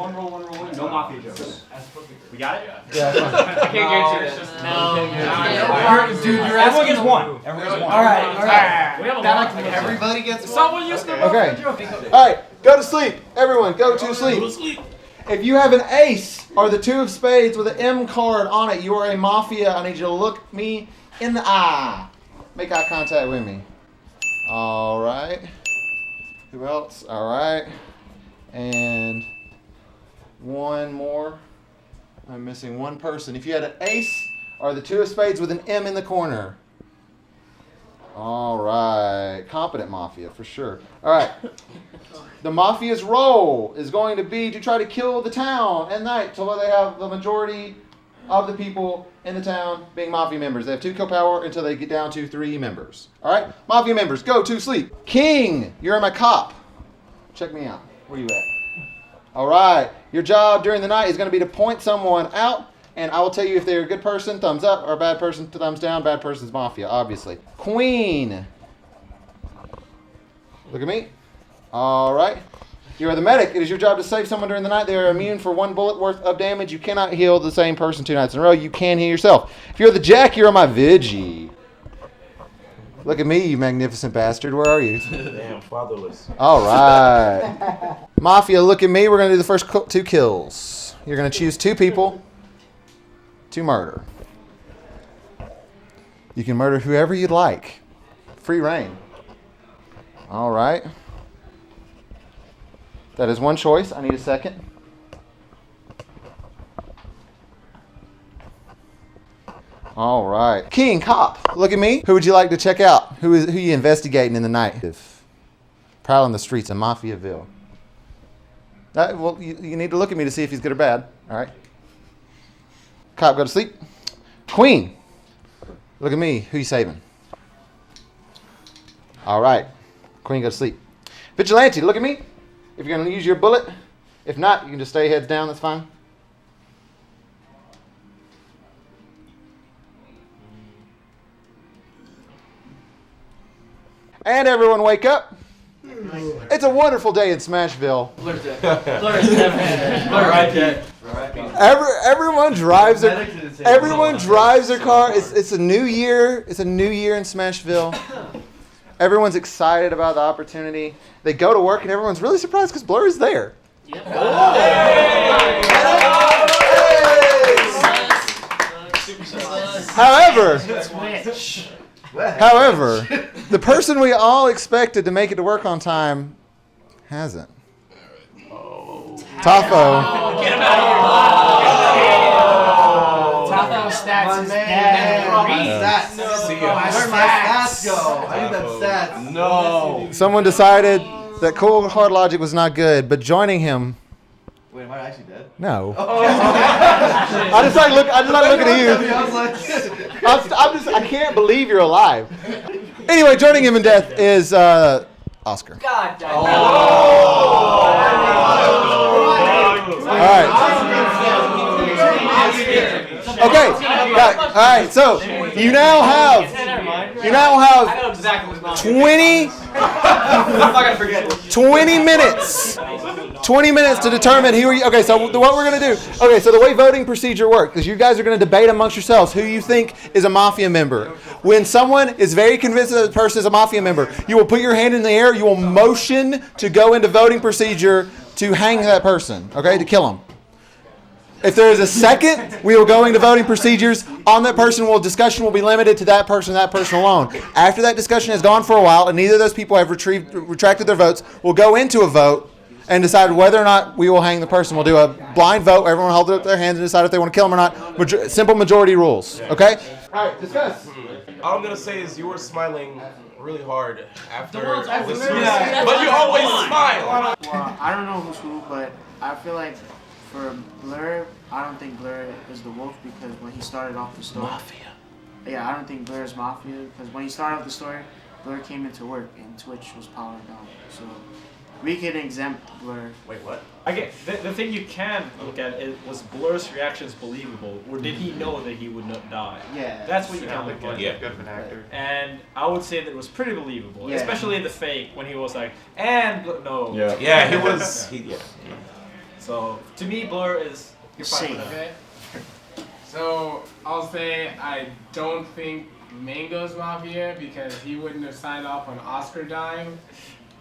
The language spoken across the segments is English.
one roll, no Mafia jokes. We got it? Yeah. I can't guarantee this. No. Dude, you're Everyone gets one. Everyone gets one. All right. We have a lot. Everybody gets one. Someone used to Okay. All right. Go to sleep. Everyone, go to sleep. If you have an ace or the two of spades with an M card on it, you are a Mafia. I need you to look me in the eye. Make eye contact with me. All right. Who else? All right. And one more. I'm missing one person. If you had an ace or the two of spades with an M in the corner. All right. Competent Mafia for sure. All right. The Mafia's role is going to be to try to kill the town at night till they have the majority of the people in the town being Mafia members. They have 2 kill power until they get down to 3 members. All right? Mafia members, go to sleep. King, you're my cop. Check me out. Where you at? All right. Your job during the night is going to be to point someone out, and I will tell you if they're a good person, thumbs up, or a bad person, thumbs down. Bad person's Mafia, obviously. Queen. Look at me. All right. You are the medic. It is your job to save someone during the night. They are immune for 1 bullet worth of damage. You cannot heal the same person 2 nights in a row. You can heal yourself. If you're the Jack, you're my Vigi. Look at me, you magnificent bastard. Where are you? Damn, fatherless. All right. Mafia, look at me. We're going to do the first 2 kills. You're going to choose 2 people to murder. You can murder whoever you'd like. Free reign. All right. That is one choice. I need a second. All right. King, cop, look at me. Who would you like to check out? Who you investigating in the night? Prowling the streets of Mafiaville. Well, you need to look at me to see if he's good or bad. All right. Cop, go to sleep. Queen, look at me. Who you saving? All right. Queen, go to sleep. Vigilante, look at me. If you're going to use your bullet. If not, you can just stay heads down. That's fine. And everyone wake up. It's a wonderful day in Smashville. Everyone drives their car. It's a new year. It's a new year in Smashville. Everyone's excited about the opportunity. They go to work and everyone's really surprised because Blur is there. Yep. However, the person we all expected to make it to work on time hasn't. Tafo. Get him out of here. Tafo stats is dead. Where my stats go? I need that stats. No. Someone decided that Cold Hard Logic was not good, but joining him. Wait, am I actually dead? No. I just like looking at you. I can't believe you're alive. Anyway, joining him in death is Oscar. God damn. All right. Okay. All right. So you now have 20 minutes. 20 minutes to determine who are you. Okay, so what we're going to do. Okay, so the way voting procedure works is you guys are going to debate amongst yourselves who you think is a Mafia member. When someone is very convinced that the person is a Mafia member, you will put your hand in the air. You will motion to go into voting procedure to hang that person, okay, to kill him. If there is a second, we will go into voting procedures. On that person, discussion will be limited to that person alone. After that discussion has gone for a while and neither of those people have retracted their votes, we'll go into a vote and decide whether or not we will hang the person. We'll do a blind vote. Everyone hold up their hands and decide if they want to kill him or not. Simple majority rules. Okay? All right, discuss. All I'm going to say is you were smiling really hard after But you always smile. Well, I don't know who's who, but I feel like for Blur, I don't think Blur is the wolf because when he started off the story... Mafia. Yeah, I don't think Blur is Mafia because when he started off the story, Blur came into work and Twitch was powered down. So we can exempt Blur. Wait, what? Okay, the thing you can look at is, was Blur's reactions believable, or did he know that he would not die? Yeah. That's what you can look at. Yeah. Good of an actor. And I would say that it was pretty believable, Yeah. especially in the fake when he was like, and no. Yeah, he was. So to me, Blur is you're fine with Safe. it. Okay. So I'll say I don't think Mango's Mafia because he wouldn't have signed off on Oscar dying.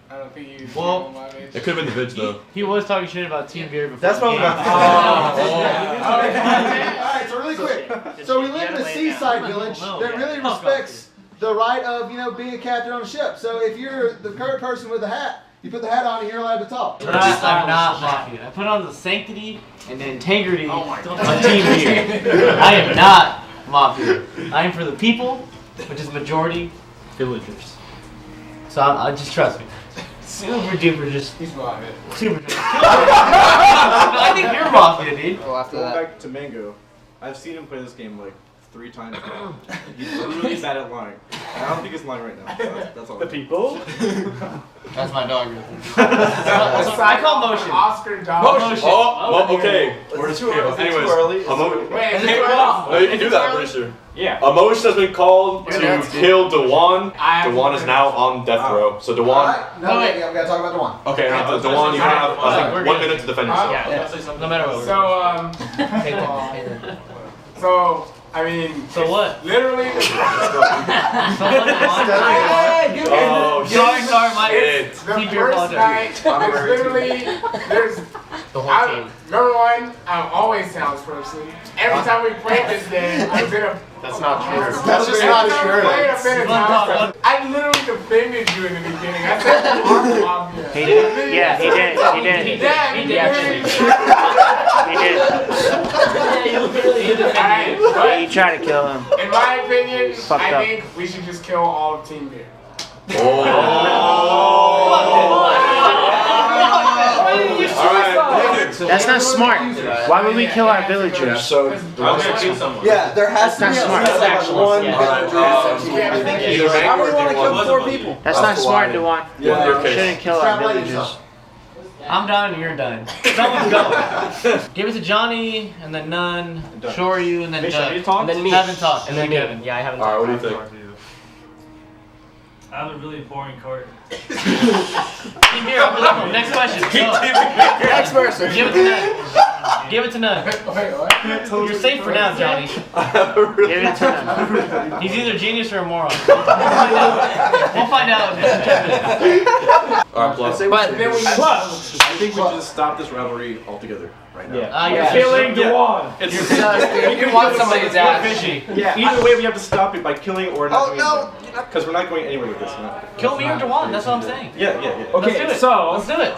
I don't think he was Well, Mafia. It could have been the vids though. He was talking shit about Team Beer before. That's what I'm the game. Alright, so really quick. So we live in a seaside village that really respects the right of, being a captain on a ship. So if you're the current person with the hat, you put the hat on and you're allowed to talk. I'm not Mafia. I put on the sanctity and the integrity of Team Beer. I am not Mafia. I am for the people, which is majority villagers. So I just trust me. Super duper just He's Mafia. super duper. I think you're Mafia, dude. Well, after Going that. back to Mango, I've seen him play this game like 3 times now. He's really bad at lying. And I don't think he's lying right now. So that's all. The people. That's my dog. I call motion. Oscar died. Motion. Oh, well, okay. It's too early. Anyways, Too early. Wait, Is it wait, too wait. no, you can do that, I'm pretty sure. Yeah. A motion has been called to kill Dewan. Dewan is now on death row. So Dewan. Alright, no, wait, we gotta talk about the one. Okay, Dewan, you have I think We're 1 good. minute to defend yourself. No matter what. So, I mean, So what? literally, Oh Sorry, my shit. the Team Beer first apologize. night, there's literally, there's, The whole team. number one, I'm always townsperson. Every time we played this game, I was in a. That's not true. That's just not true. I literally defended you in the beginning. I said you are Mafia. He did. Yeah, he did. He did. Yeah, He you did. literally. He did. Alright, Yeah, you tried to kill him. in my opinion, Fucked I up. think we should just kill all of Team Beer. That's not smart. Why would we kill our villagers? So Yeah, there has to be That's at smart. least like one either Why would we want to kill Mango 4 or people? That's not smart, Dewan. Yeah, in your We case. shouldn't kill our Extrapolate villagers. yourself. I'm done and you're done. Someone's go. Give it to Johnny and then None, Shoryu and then Misha, Doug. have you talked? And then me. Haven't talked. And then Kevin. Yeah, I haven't. Alright, what do you think? I have a really boring card. Team Beer, unbelievable. Next question. Go. Next person. Give it to None. Give it to None. Wait, what? You're safe for now, Johnny. Give it to them. He's either a genius or a moron. We'll find out in 10 minutes. Alright, plus. But Then we I think we should just stop this rivalry altogether right now. You're Killing Dewan. It's you want somebody's ass. fishy. yeah. Either way, we have to stop it by killing or not Oh, doing no. Because we're not going anywhere with this. Kill me or Dewan, that's what I'm saying. Yeah. Okay, Let's do it. so Let's do it.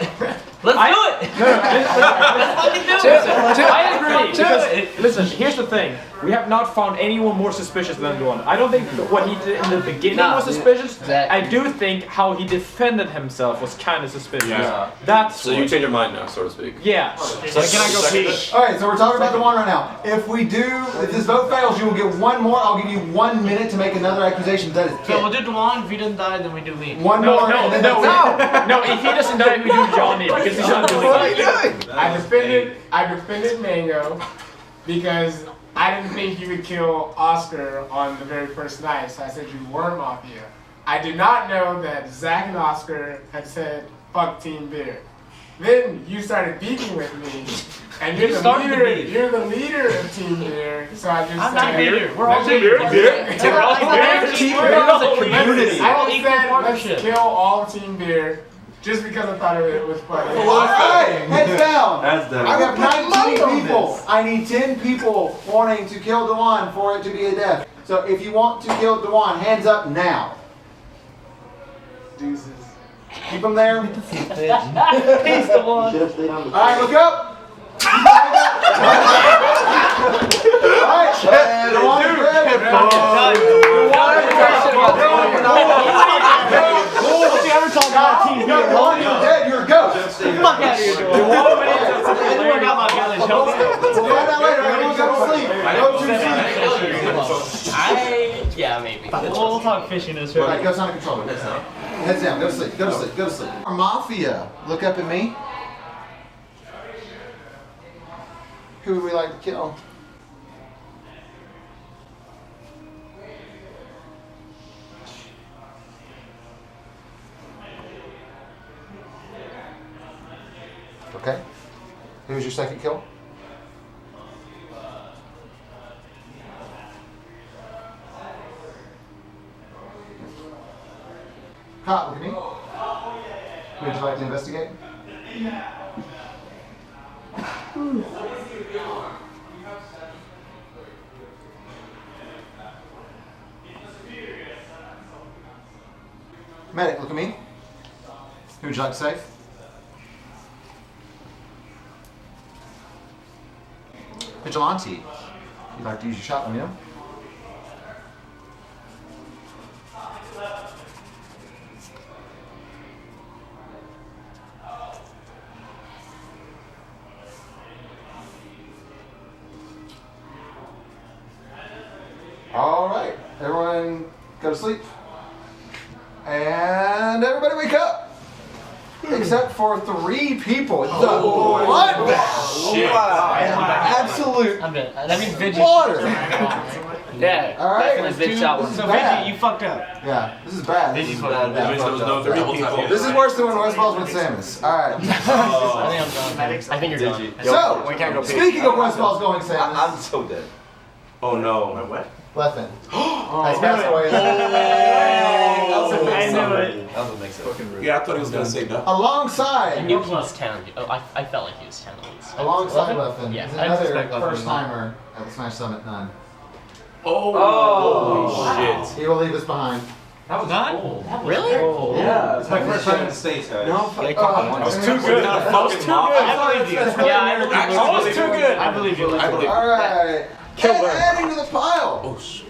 Let's do it. Let's fucking do it. I agree. Because, listen, here's the thing. We have not found anyone more suspicious than Dewan. I don't think that what he did in the beginning was suspicious. I do think how he defended himself was kind of suspicious. Yeah. That's So you change your mind now, so to speak. yeah. So can I go pee? Alright, so we're talking about the one right now. If this vote fails, you will get one more. I'll give you 1 minute to make another accusation. That is So we'll it. do Dewan. If he doesn't die, then we do me. One No, more. no, and then no, that's it. no. If he doesn't die, we do Johnny because he's not doing it. I defended Mango because I didn't think you would kill Oscar on the very first night, so I said you were Mafia. I did not know that Zach and Oscar had said fuck Team Beer. Then you started beefing with me, and you're the leader of Team Beer. So I just I'm said, not leader. We're all Team leaders. We're all Team Beer. Beer is a I community. We're all just equal said partnership. let's kill all Team Beer just because I thought it was funny. Alright, heads down. That's done. I have 19 people. I need 10 people wanting to kill Dewan for it to be a death. So if you want to kill Dewan, hands up now. Deuces. Keep them there. He's the one. Alright, look up. Alright, Dewan is dead. If you ever talk about Team Beer, Dewan, you're dead. You're a ghost. fuck out of here, Dewan. Anyone got my village, help me. We'll find out later. Everyone go to sleep. Go to sleep. Yeah, maybe. We'll talk fishing this Alright, right. go sign a controller. Heads down. Go to sleep. Go to sleep. Go to sleep. Mafia. Look up at me. Who would we like to kill? Okay. Who's your second kill? Cop, look at me. Who would you like to investigate? Medic, look at me. Who would you like to save? Vigilante. You'd like to use your shot, let me know. All right, everyone go to sleep. And everybody wake up. Except for 3 people. It's a bloodbath. Shit. Absolute I'm dead. That means Vigi. water. Yeah. All right. Definitely Vigi shot one. So bad. Vigi, you fucked up. Yeah, this is bad. Vigi's This is fucked bad. up. There was no 3 people. This is worse than when Westfall's with Samus. All right. I think I'm done. I think you're done. So, We can't go pee. speaking of Westfall's going Samus, I'm so dead. Oh no. Am I wet? Leffen has passed away. I knew it. That was a mix up. Yeah, I thought he was gonna say that. I Alongside, knew he was talented. Oh, I felt like he was talented. alongside Leffen, Yeah, is I another expect Leffen to first timer at the Smash Summit 9. Oh, shit. He will leave us behind. That was not? Really? Yeah, it's my first time in the States, guys. That was too good. That was too good. I believe you. Yeah, I believe you. That was too good. I believe you. I believe All right. And adding to the pile Oh shit.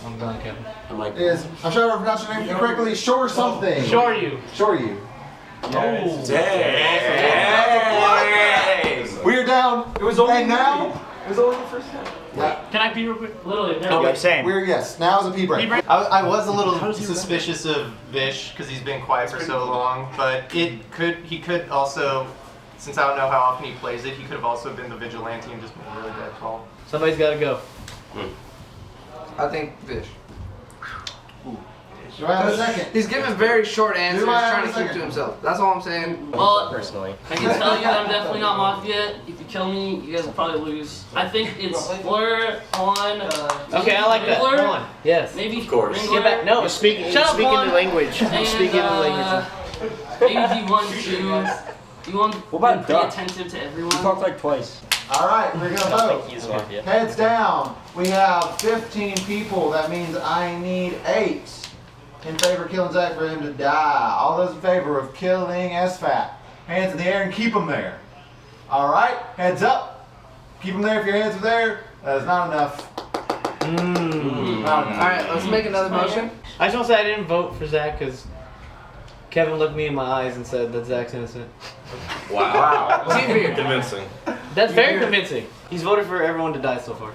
I'm done, Kevin. I'm like. is, I'm sure I pronounced your name incorrectly, Shore something. Sure you. Shoryu. Dang. We are down. It was only And now, It was only the first time. yeah, Can I pee real quick? Literally. Okay, same. we're, yes, now is a pee break. I was a little suspicious of Vish because he's been quiet for so long, but he could also, since I don't know how often he plays it, he could have also been the vigilante and just made a really bad call. Somebody's got to go. I think Vish. Do I have a second? He's giving very short answers, Do I have trying a to keep second? to himself. That's all I'm saying. Well, Personally. I can tell you that I'm definitely not Mafia. If you kill me, you guys will probably lose. I think it's Blur on. Okay, I like that. Blur, Come on. Yes. Maybe Of course. Ringler, Get back. No, You're speaking Shut up, speaking Juan. the language. You're and, speaking the language. maybe D1, 2. D1 What about been pretty Duck? attentive to We everyone. talked like twice. All right, we're gonna vote. He's Mafia. Heads down. We have 15 people. That means I need 8 in favor of killing Zach for him to die. All those in favor of killing SFAT, hands in the air and keep them there. All right, heads up. Keep them there if your hands are there. That is not enough. Not enough. Alright, let's make another motion. I just want to say I didn't vote for Zach because Kevin looked me in my eyes and said that Zach's innocent. Wow. Team beer. Convincing. That's very convincing. He's voted for everyone to die so far.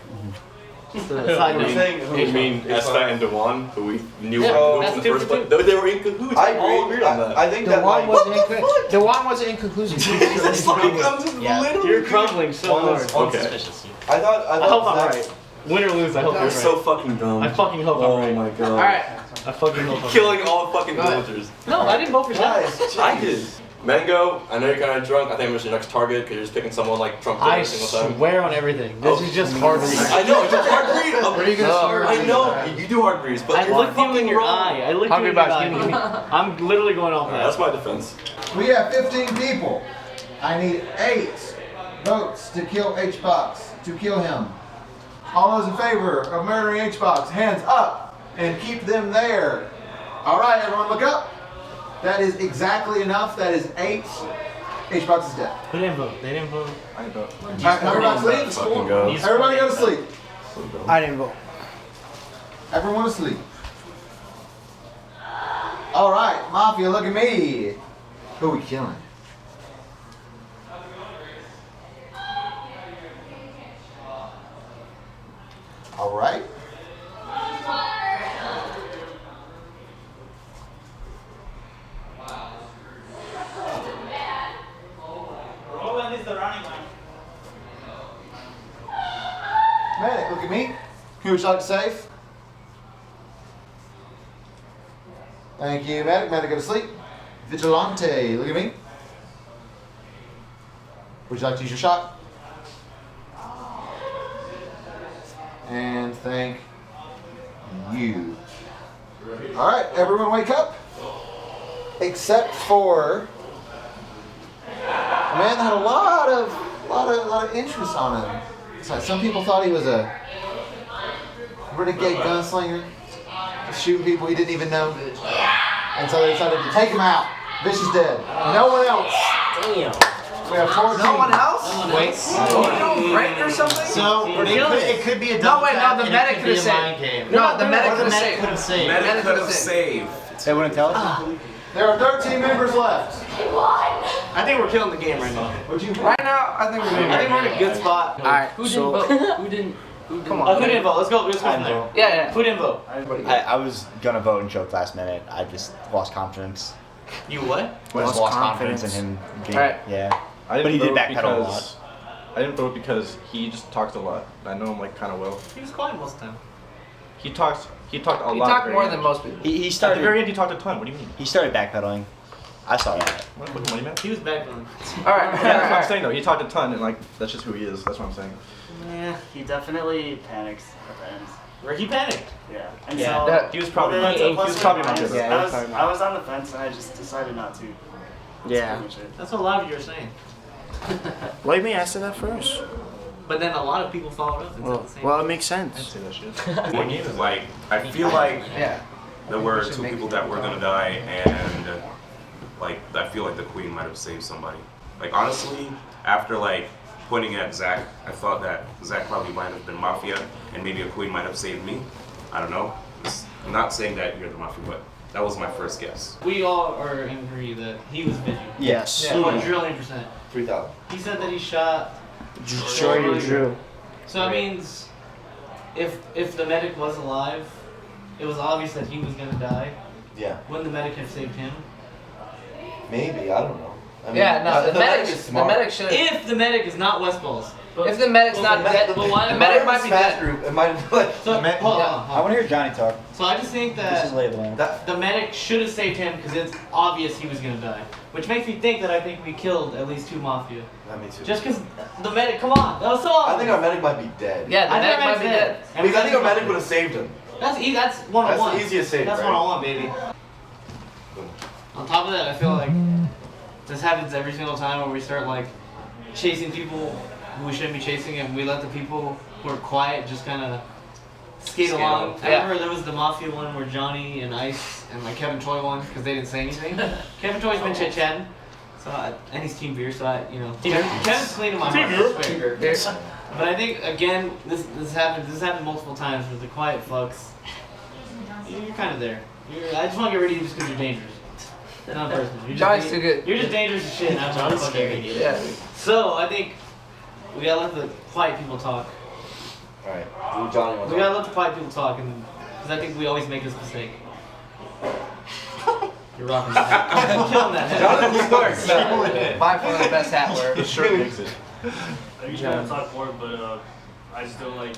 Just a side note. You mean Espa and Dewan, who we knew Yeah, were in that's cahoots in the first 2 for place? They were in cahoots. I We all agree. agreed on that. I think The that one like, wasn't in The one wasn't in conclusion. It's like I'm just literally. You're crumbling so hard. Okay. Suspicious. I thought I hope I'm Zach- right. Win or lose, I hope You're I'm so right. fucking dumb. I fucking hope I'm Oh right. my god. Alright. I fucking hope I'm right. Killing all fucking villagers. No, I didn't vote for Zach. I did. Mango, I know you're kind of drunk. I think I'm just your next target because you're just picking someone like Trump did I every single time. swear on everything. This is just hard reading. I know, it's a hard read. Where are you gonna start? I know, you do hard reads, but I you're looked you in fucking your wrong. eye. I looked you Hungry in your Box, eye. give me. I'm literally going off Alright, that's that. my defense. We have 15 people. I need 8 votes to kill H-Box, to kill him. All those in favor of murdering H-Box, hands up and keep them there. All right, everyone look up. That is exactly enough. That is 8. H-Box is dead. Who didn't vote? They didn't vote. I vote. All right, everybody sleep. Fucking go. Everybody go to sleep. I didn't vote. Everyone asleep. All right, Mafia, look at me. Who we killing? All right. Roland is the running man. Medic, look at me. Who would you like to save? Thank you, Medic. Medic, go to sleep. Vigilante, look at me. Would you like to use your shot? And thank you. All right, everyone wake up. Except for a man that had a lot of interest on him. It's like some people thought he was a renegade gunslinger, shooting people he didn't even know. And so they decided to take him out. Vish is dead. No one else. Damn. We have 14. No one else? Wait. Right or something? So it could be a double tap, the and medic it could be could've a mind game. No, the medic Or the could've medic saved. could have saved. Medic could have saved. They wouldn't tell us? There are 13 members left. I think we're killing the game right now. Right now, I think we're doing I think we're in a good spot. Alright, Who didn't so vote? Who didn't? Come Oh, on. who didn't vote? Let's go from I there. vote. Yeah. Who didn't vote? I was gonna vote and choked last minute. I just lost confidence. You what? I just lost confidence in him being, Alright. yeah. I didn't But he did vote backpedal a because I didn't vote because he just talks a lot. I know him like kind of well. He was quiet most of the time. He talked a He lot. talked very more much. than most people. He At the started very end, he talked a ton. What do you mean? he started backpedaling. I saw that. What do you mean? He was backpedaling. Alright, Yeah, that's what I'm saying though. He talked a ton, and like that's just who he is. That's what I'm saying. Yeah, he definitely panics at the end. Ricky panicked. Yeah. And Yeah. so He was probably well, not. then He plus was or probably not minus, good. Yeah, I was on the fence and I just decided not to. That's Yeah. pretty much it. That's what a lot of you are saying. Wait, me, I said that first. But then a lot of people followed up and said the same. Well, it makes sense. Say that shit. One game is like, I feel like Yeah. there were two people that were gonna die, and like I feel like the queen might have saved somebody. Like honestly, after like pointing at Zach, I thought that Zach probably might have been Mafia, and maybe a queen might have saved me. I don't know. I'm not saying that you're the Mafia, but that was my first guess. We all are in agree that he was vigilant. Yes. 100%. 3,000. He said that he shot. Drew. So that means if the medic was alive, it was obvious that he was gonna die. Yeah. Wouldn't the medic have saved him? Maybe, I don't know. I mean, Yeah, no, the medic is smart. should. If the medic is not Westballs. If the medic's not dead, but why- the medic might be Fast dead. group, it might like. So, hold on. I want to hear Johnny talk. So I just think This is that lay of the land. the medic should have saved him because it's obvious he was gonna die. Which makes me think that I think we killed at least 2 Mafia. That makes sense. Just because the medic, come on, that was so I obvious. think our medic might be dead. Yeah, the I think medic might be dead. And Because I think our medic would have saved him. That's easy. That's 101. That's the easiest save, That's right? 101, baby. On top of that, I feel like this happens every single time where we start like chasing people who we shouldn't be chasing, and we let the people who are quiet just kind of skate along. I remember there was the Mafia one where Johnny and Ice and like Kevin Toy won because they didn't say anything. Kevin Toy's been chit chatting, and he's Team Beer, so Kevin's clean in my heart. But I think again, this happened multiple times with the quiet fucks. You're kind of there. I just want to get rid of you just because you're dangerous. Not personal. You're just Johnny's too good. You're just dangerous as shit. And I'm not fucking idiot. Yeah. So I think we gotta let the quiet people talk. Alright. Johnny wants We gotta let the quiet people talk, and because I think we always make this mistake. You're rocking that. I'm killing that. Johnny by far the best hat wearer. The shirt makes it. I usually don't talk more, but I just don't like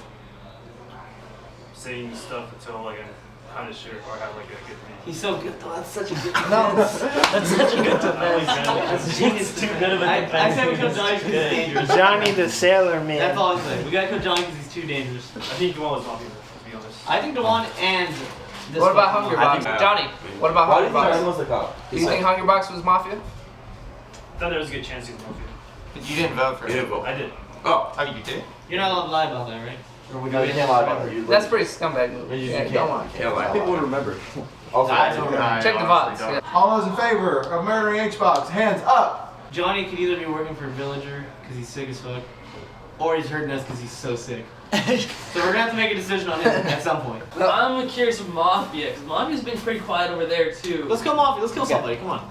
saying stuff until like I'm kind of sure or have like a good read. He's so good though. That's such a good defense. That's such a good defense. He's too good of a defense. I said we kill Johnny because he's dangerous. Johnny the Sailor Man. That's all I'm saying. We gotta kill Johnny because he's too dangerous. I think Dewan was Mafia, to be honest. I think Dewan and this What about fucking Hunger Mafia. Box? Johnny, what about Why do Hunger you think Johnny Box? was the cop? Do you think Hunger Box was Mafia? I thought there was a good chance he was Mafia. But you didn't vote for You him. didn't vote. I did. Oh, Oh, you did? You're not allowed to lie about that, right? Or would No, you can't lie about it. That's pretty scumbag move. You Yeah, can't. don't lie. can't lie. People would remember. Also, I don't know. Check the votes. Yeah. All those in favor of murdering H-Box, hands up. Johnny could either be working for Villager because he's sick as fuck, or he's hurting us because he's so sick. So we're gonna have to make a decision on him at some point. I'm curious of Mafia, because Mafia's been pretty quiet over there too. Let's kill Mafia. Let's kill somebody. Come on.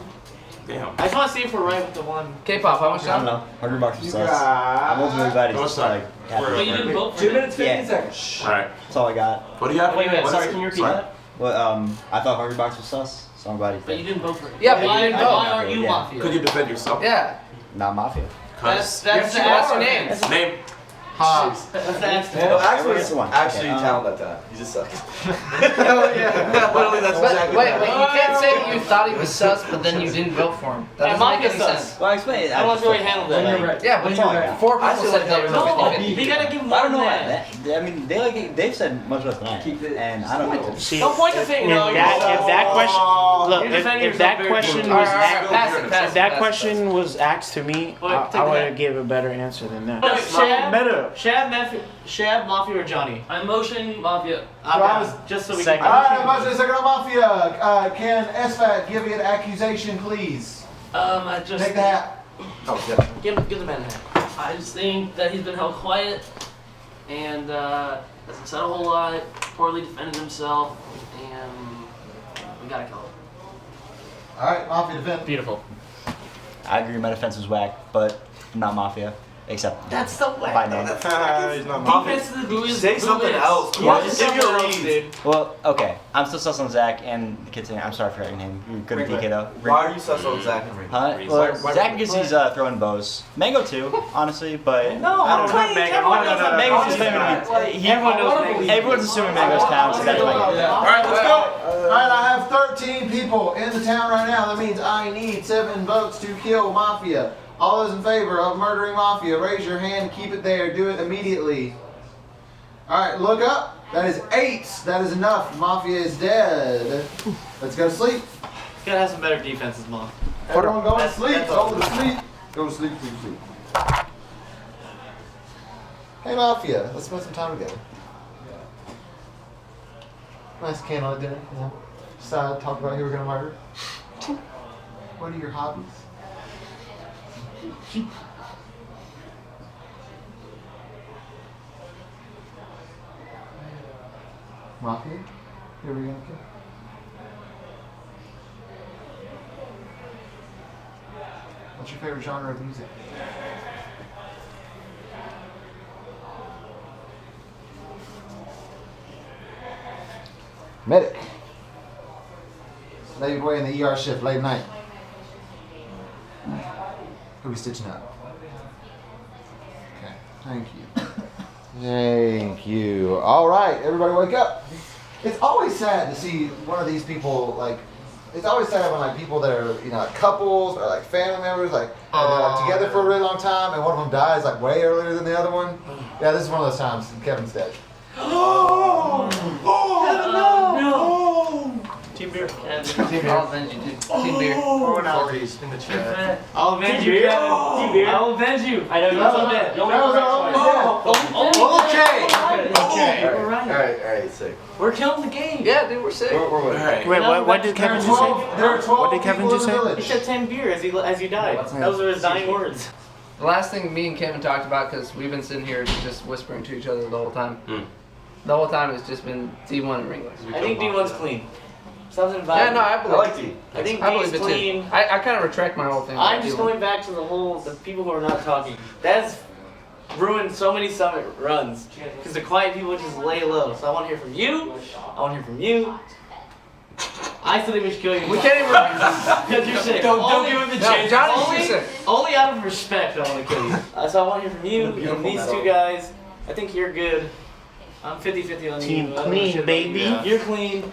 damn. I just want to see if we're right with the one. K-pop, how much I don't time? know. 100 bucks for You sus. got- I'm ultimately glad he's Go just side. like happy. But you didn't vote for 2 him. minutes, 15 Yeah. seconds. Alright. That's all I got. What do you have? Wait, What sorry, is can it? you repeat Sorry. that? Well, I thought Hungry Box was sus, so I'm glad he's But you dead. didn't vote for him. Yeah, but Why, you didn't why vote. aren't you Yeah. Mafia? Could you defend yourself? Yeah. Not Mafia. That's Yes, you your are. name. Name. Hobbs. No, Axe was actually talented at that. He just sucks. Literally, that's exactly Wait, you can't say that you thought he was sus, but then you didn't vote for him. That doesn't make any sense. Well, explain it. I don't know how he handled that. Yeah, but 4 people said they were No, 50-50. You gotta give him I more don't than know. that. I mean, they've said much less than I have, and I don't know. Don't point the finger. If that question, look, You're defending if that yourself very question poorly. was Pass it, if that question was asked to me, Wait, take I would that. have gave a better answer than that. Shab, Mafia, or Johnny? I motion Mafia. I'm down, just so we can. Alright, I'm motion second on Mafia. Can SFAT give me an accusation, please? I just Take the hat. Oh, yeah. give the man a hat. I just think that he's been held quiet and hasn't said a whole lot, poorly defended himself, and we gotta kill him. Alright, Mafia defend. Beautiful. I agree, my defense was whack, but not Mafia, except That's the way. by name. He's not Mafia. Say something else. Come on, just give your read. Well, okay, I'm still sus on Zach and the kid's name. I'm sorry, I forgot your name. You're good at DK though. Why are you sus on Zach and Ringo? Huh? Well, Zach because he's throwing bows. Mango too, honestly, but No, I don't know. Mango. Mango's just claiming to be. Everyone knows Mango. Everyone's assuming Mango's town, so that's my. Alright, let's go. Alright, I have 13 people in the town right now. That means I need 7 votes to kill Mafia. All those in favor of murdering Mafia, raise your hand, keep it there, do it immediately. Alright, look up. That is 8. That is enough. Mafia is dead. Let's go to sleep. Gotta have some better defenses, Mom. Everyone go to sleep. Go to sleep. Go to sleep, sleep, sleep. Hey Mafia, let's spend some time together. Nice candlelit dinner, you know. Decide to talk about who we're gonna murder. What are your hobbies? Mafia? Who are we gonna kill? What's your favorite genre of music? Medic. David Way in the ER shift late night. Who are we stitching up? Okay, thank you. Thank you. All right, everybody wake up. It's always sad to see one of these people, like, it's always sad when, like, people that are, you know, like couples or, like, family members, like, and they're, like, together for a really long time, and one of them dies, like, way earlier than the other one. Yeah, this is one of those times Kevin's dead. Team beer. I'll avenge you, dude. Team beer. In the chat. I'll avenge you. I will avenge you. I know you're so dead. Okay. Alright, sick. We're killing the game. Yeah, dude, we're sick. We're winning. Wait, what did Kevin just say? There are 12 What did Kevin people just in the say? village. He said 10 beer as he died. Those were his dying words. The last thing me and Kevin talked about, because we've been sitting here just whispering to each other the whole time. The whole time it's just been D1 and Ringo. I think D1's clean. Something about Yeah, no, I believe. I like D. I think I D's believe it clean. too. I kind of retract my whole thing. I'm about just D1. going back to the people who are not talking. That's ruined so many summit runs because the quiet people just lay low. So I want to hear from you. I want to hear from you. I still think we should kill you. We can't even. Because you're sick. Don't give him the chance. Johnny's too sick. Only out of respect I want to kill you. So I want to hear from you and these two guys. I think you're good. I'm 50-50 on Team you. clean, baby. You're clean.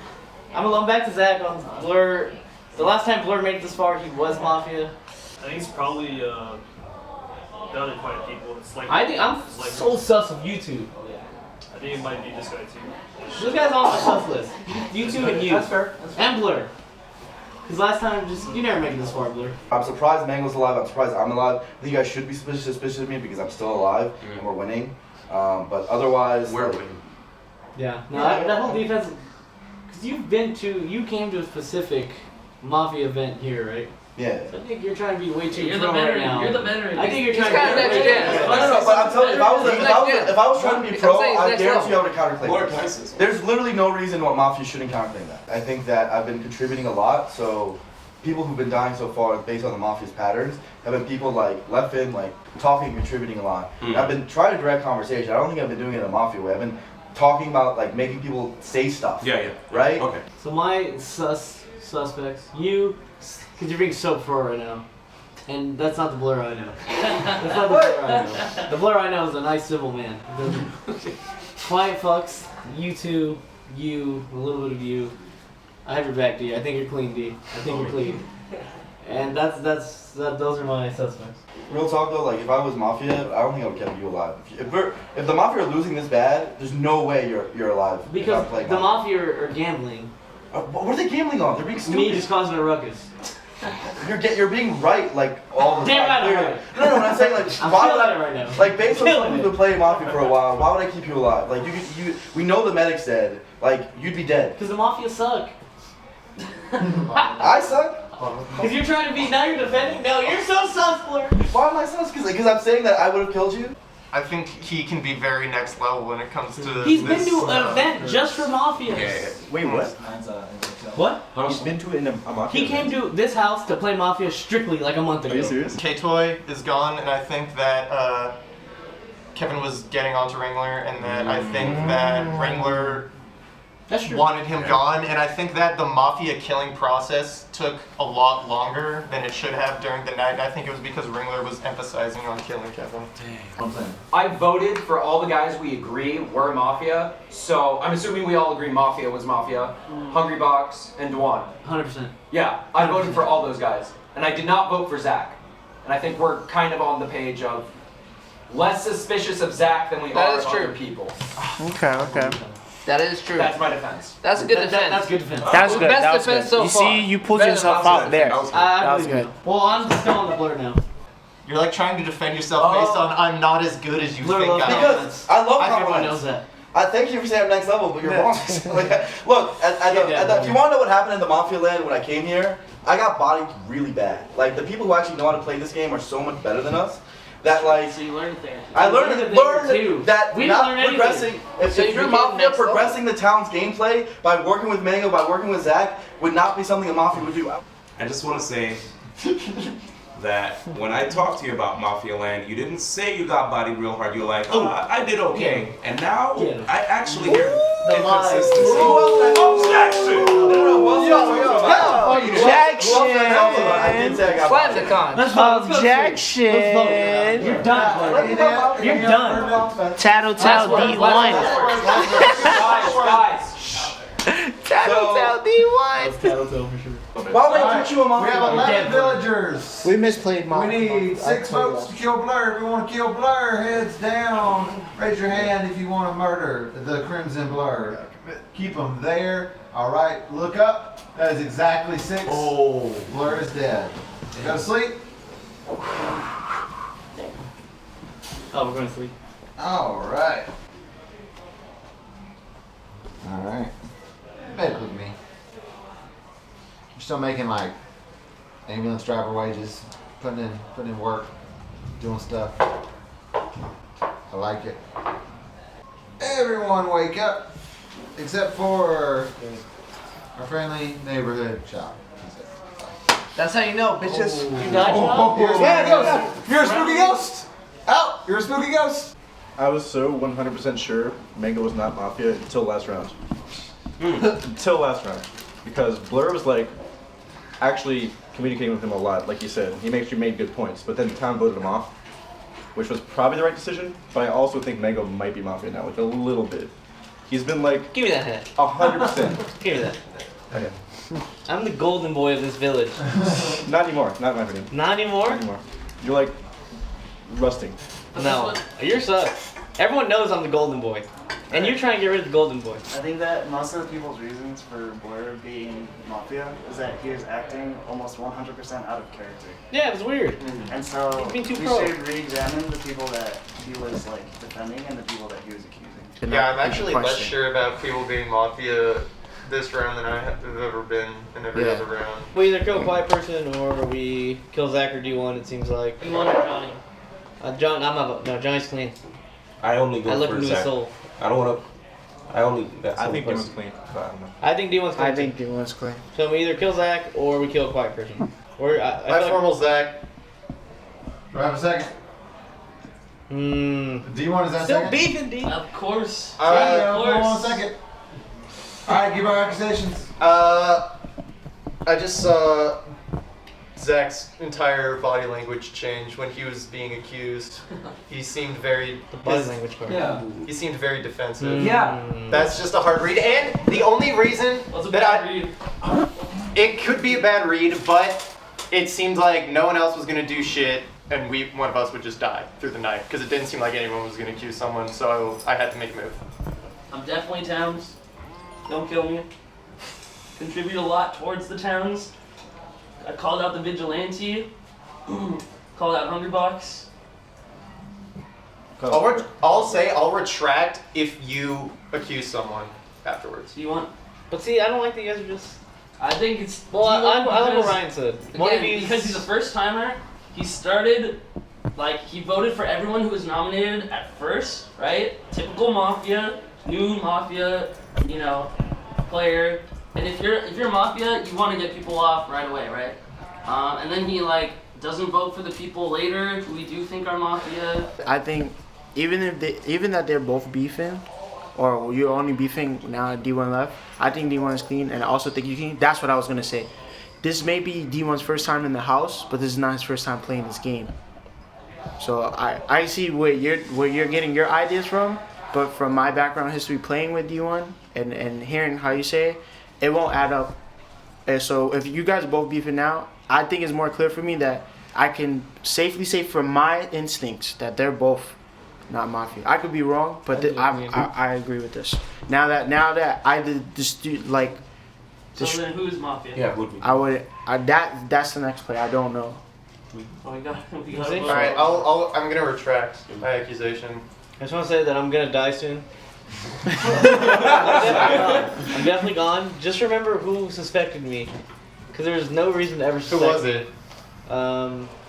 I'm alone back to Zach on Blur. The last time Blur made it this far, he was Mafia. I think it's probably the other quiet people. It's like I think I'm it's like so sus of you two. I think it might be this guy too. This guy's on my sus list. You two and you. That's fair. And Blur. Because last time, you never make it this far, Blur. I'm surprised Mango's alive. I'm surprised I'm alive. I think you guys should be suspicious of me because I'm still alive and we're winning. But otherwise, We're like, winning. Yeah. No, that whole defense. Because you came to a specific Mafia event here, right? yeah. I think you're trying to be way too You're the pro right veteran. now. You're the veteran. I think you're He's trying to kinda be next gen. No, but I'm telling you, if I was trying to be pro, I'm saying I next guarantee you I level. would have counterclaimed. There's literally no reason why Mafia shouldn't counterclaim that. I think that I've been contributing a lot, so people who've been dying so far based on the Mafia's patterns have been people like Leftfin, like talking, contributing a lot. I've been trying to direct conversation. I don't think I've been doing it in a Mafia way. I've been talking about like making people say stuff. Yeah. Right? Okay. So my suspects, you, because you're being so pro right now. And that's not the Blur I know. That's not the Blur I know. The Blur I know is a nice civil man. Quiet fucks, you two, you, a little bit of you. I have your back, D. I think you're clean, D. I think you're clean. And those are my suspects. Real talk though, like if I was Mafia, I don't think I would have kept you alive. If the Mafia are losing this bad, there's no way you're alive. Because the Mafia are gambling. What are they gambling on? They're being stupid. Me just causing a ruckus. You're being right like all the Damn time. right, No, I'm saying like I'm why feeling would I, it right now. like based on Feeling someone who's it. been playing Mafia for a while, why would I keep you alive? Like we know the medic's dead. Like you'd be dead. Because the Mafia suck. I suck. Because you're trying to be, now you're defending? No, you're so sus, Blur. Why am I sus? Because I'm saying that I would have killed you? I think he can be very next level when it comes to He's this, been to an event just for Mafias. Wait, what? What? He's been to a Mafia He came to this house to play Mafia strictly like a month ago. Are you serious? K-Toy is gone, and I think that Kevin was getting onto Wrangler, and that I think that Wrangler wanted him gone, and I think that the Mafia killing process took a lot longer than it should have during the night, and I think it was because Wrangler was emphasizing on killing Kevin. I voted for all the guys we agree were Mafia, so I'm assuming we all agree Mafia was Mafia, Hungry Box, and Dwan. 100%. Yeah, I voted for all those guys, and I did not vote for Zach. And I think we're kind of on the page of less suspicious of Zach than we That are is of true. other people. Okay. That is true. That's my defense. That's a good defense. That's good defense. That's good. Best That was defense good. so You far. see, you pulled Better yourself than out there. That was good. good. Well, I'm still on the Blur now. You're like trying to defend yourself based on I'm not as good as you Blur think loves I am. Because I love I think compliments. everyone knows that. I thank you for saying I'm next level, but you're wrong. Look, if you want to know what happened in the Mafia land when I came here, I got bodied really bad. Like the people who actually know how to play this game are so much better than us. That like So you learned things. I learned that We didn't not learn anything. progressing. If So you you're became Mafia, next level. progressing the town's gameplay by working with Mango, by working with Zach, would not be something a Mafia would do. I just want to say that when I talked to you about Mafia Land, you didn't say you got bodied real hard. You were like, oh, I did okay. And now I actually hear inconsistency. Objection! I did say I got bodied. Objection. You're done. You're done. Tattletale D1. Guys. Tattletale D1. Tattletale for sure. Why would I put you on We have Mafia? 11 villagers. We misplayed We need 6 votes to kill Blur. If you want to kill Blur, heads down. Raise your hand if you want to murder the Crimson Blur. Keep them there. All right, look up. That is exactly 6. Oh. Blur is dead. Go to sleep. Oh, we're going to sleep. All right. All right. Bet with me. You're still making like ambulance driver wages, putting in work, doing stuff. I like it. Everyone wake up, except for our friendly neighborhood shop. That's how you know, bitches. You died, John? You're a spooky ghost. Out. You're a spooky ghost. I was so 100% sure Mango was not Mafia until last round. Until last round. Because Blur was like actually communicating with him a lot, like you said. He made good points, but then the town voted him off, which was probably the right decision, but I also think Mango might be Mafia now, like a little bit. He's been like... Give me that hat. 100%. Give me that. Okay. I'm the golden boy of this village. Not anymore, not my opinion. Not anymore? Not anymore. You're like rusting. No, you're sus. Everyone knows I'm the golden boy. And you're trying to get rid of the golden boy. I think that most of the people's reasons for Blur being Mafia is that he was acting almost 100% out of character. Yeah, it was weird. And so He's being we too pro. should re-examine the people that he was like defending and the people that he was accusing. Yeah, I'm actually less sure about people being Mafia this round than I have ever been in every other round. We either kill a quiet person or we kill Zach or D1, it seems like. You want or Johnny? John, I'm not. No, Johnny's clean. I only go I look for into his Zach. soul. I don't want to. I think D1's clean, but I don't know. I think D1's clean. I think D1's clean. So we either kill Zach or we kill a quiet person. Or I My feel formal Zach. Do I have a second? D1 is that Still second? beefing, D. Of course. All right, of hold on a course. second. All right, give our accusations. I just saw Zach's entire body language changed when he was being accused. He seemed very body language part. Yeah. He seemed very defensive. Yeah. That's just a hard read. And the only reason it could be a bad read, but it seemed like no one else was gonna do shit, and one of us would just die through the night because it didn't seem like anyone was gonna accuse someone. So I had to make a move. I'm definitely Towns. Don't kill me. Contribute a lot towards the Towns. I called out the Vigilante. Called out Hungrybox. I'll retract if you accuse someone afterwards. Do you want? But see, I don't like that you guys are just. I think it's. Well, I like what because- Ryan said. Again, because he's a first timer, he started, like, he voted for everyone who was nominated at first, right? Typical Mafia, new Mafia, you know, player. And if you're Mafia, you want to get people off right away, right? And then he, like, doesn't vote for the people later who we do think are Mafia. I think even that they're both beefing, or you're only beefing now that D1 left, I think D1 is clean, and I also think you clean. That's what I was gonna say. This may be D1's first time in the house, but this is not his first time playing this game. So I see where you're getting your ideas from, but from my background history playing with D1 and hearing how you say it, it won't add up. And so if you guys are both beefing now, I think it's more clear for me that I can safely say from my instincts that they're both not Mafia. I could be wrong, but I agree with this. Now that I did this, like. So then who's Mafia? That's the next play. I don't know. Oh, we got All right, I'm gonna retract my accusation. I just want to say that I'm gonna die soon. I'm definitely gone. Just remember who suspected me, because there was no reason to ever suspect. Who was it?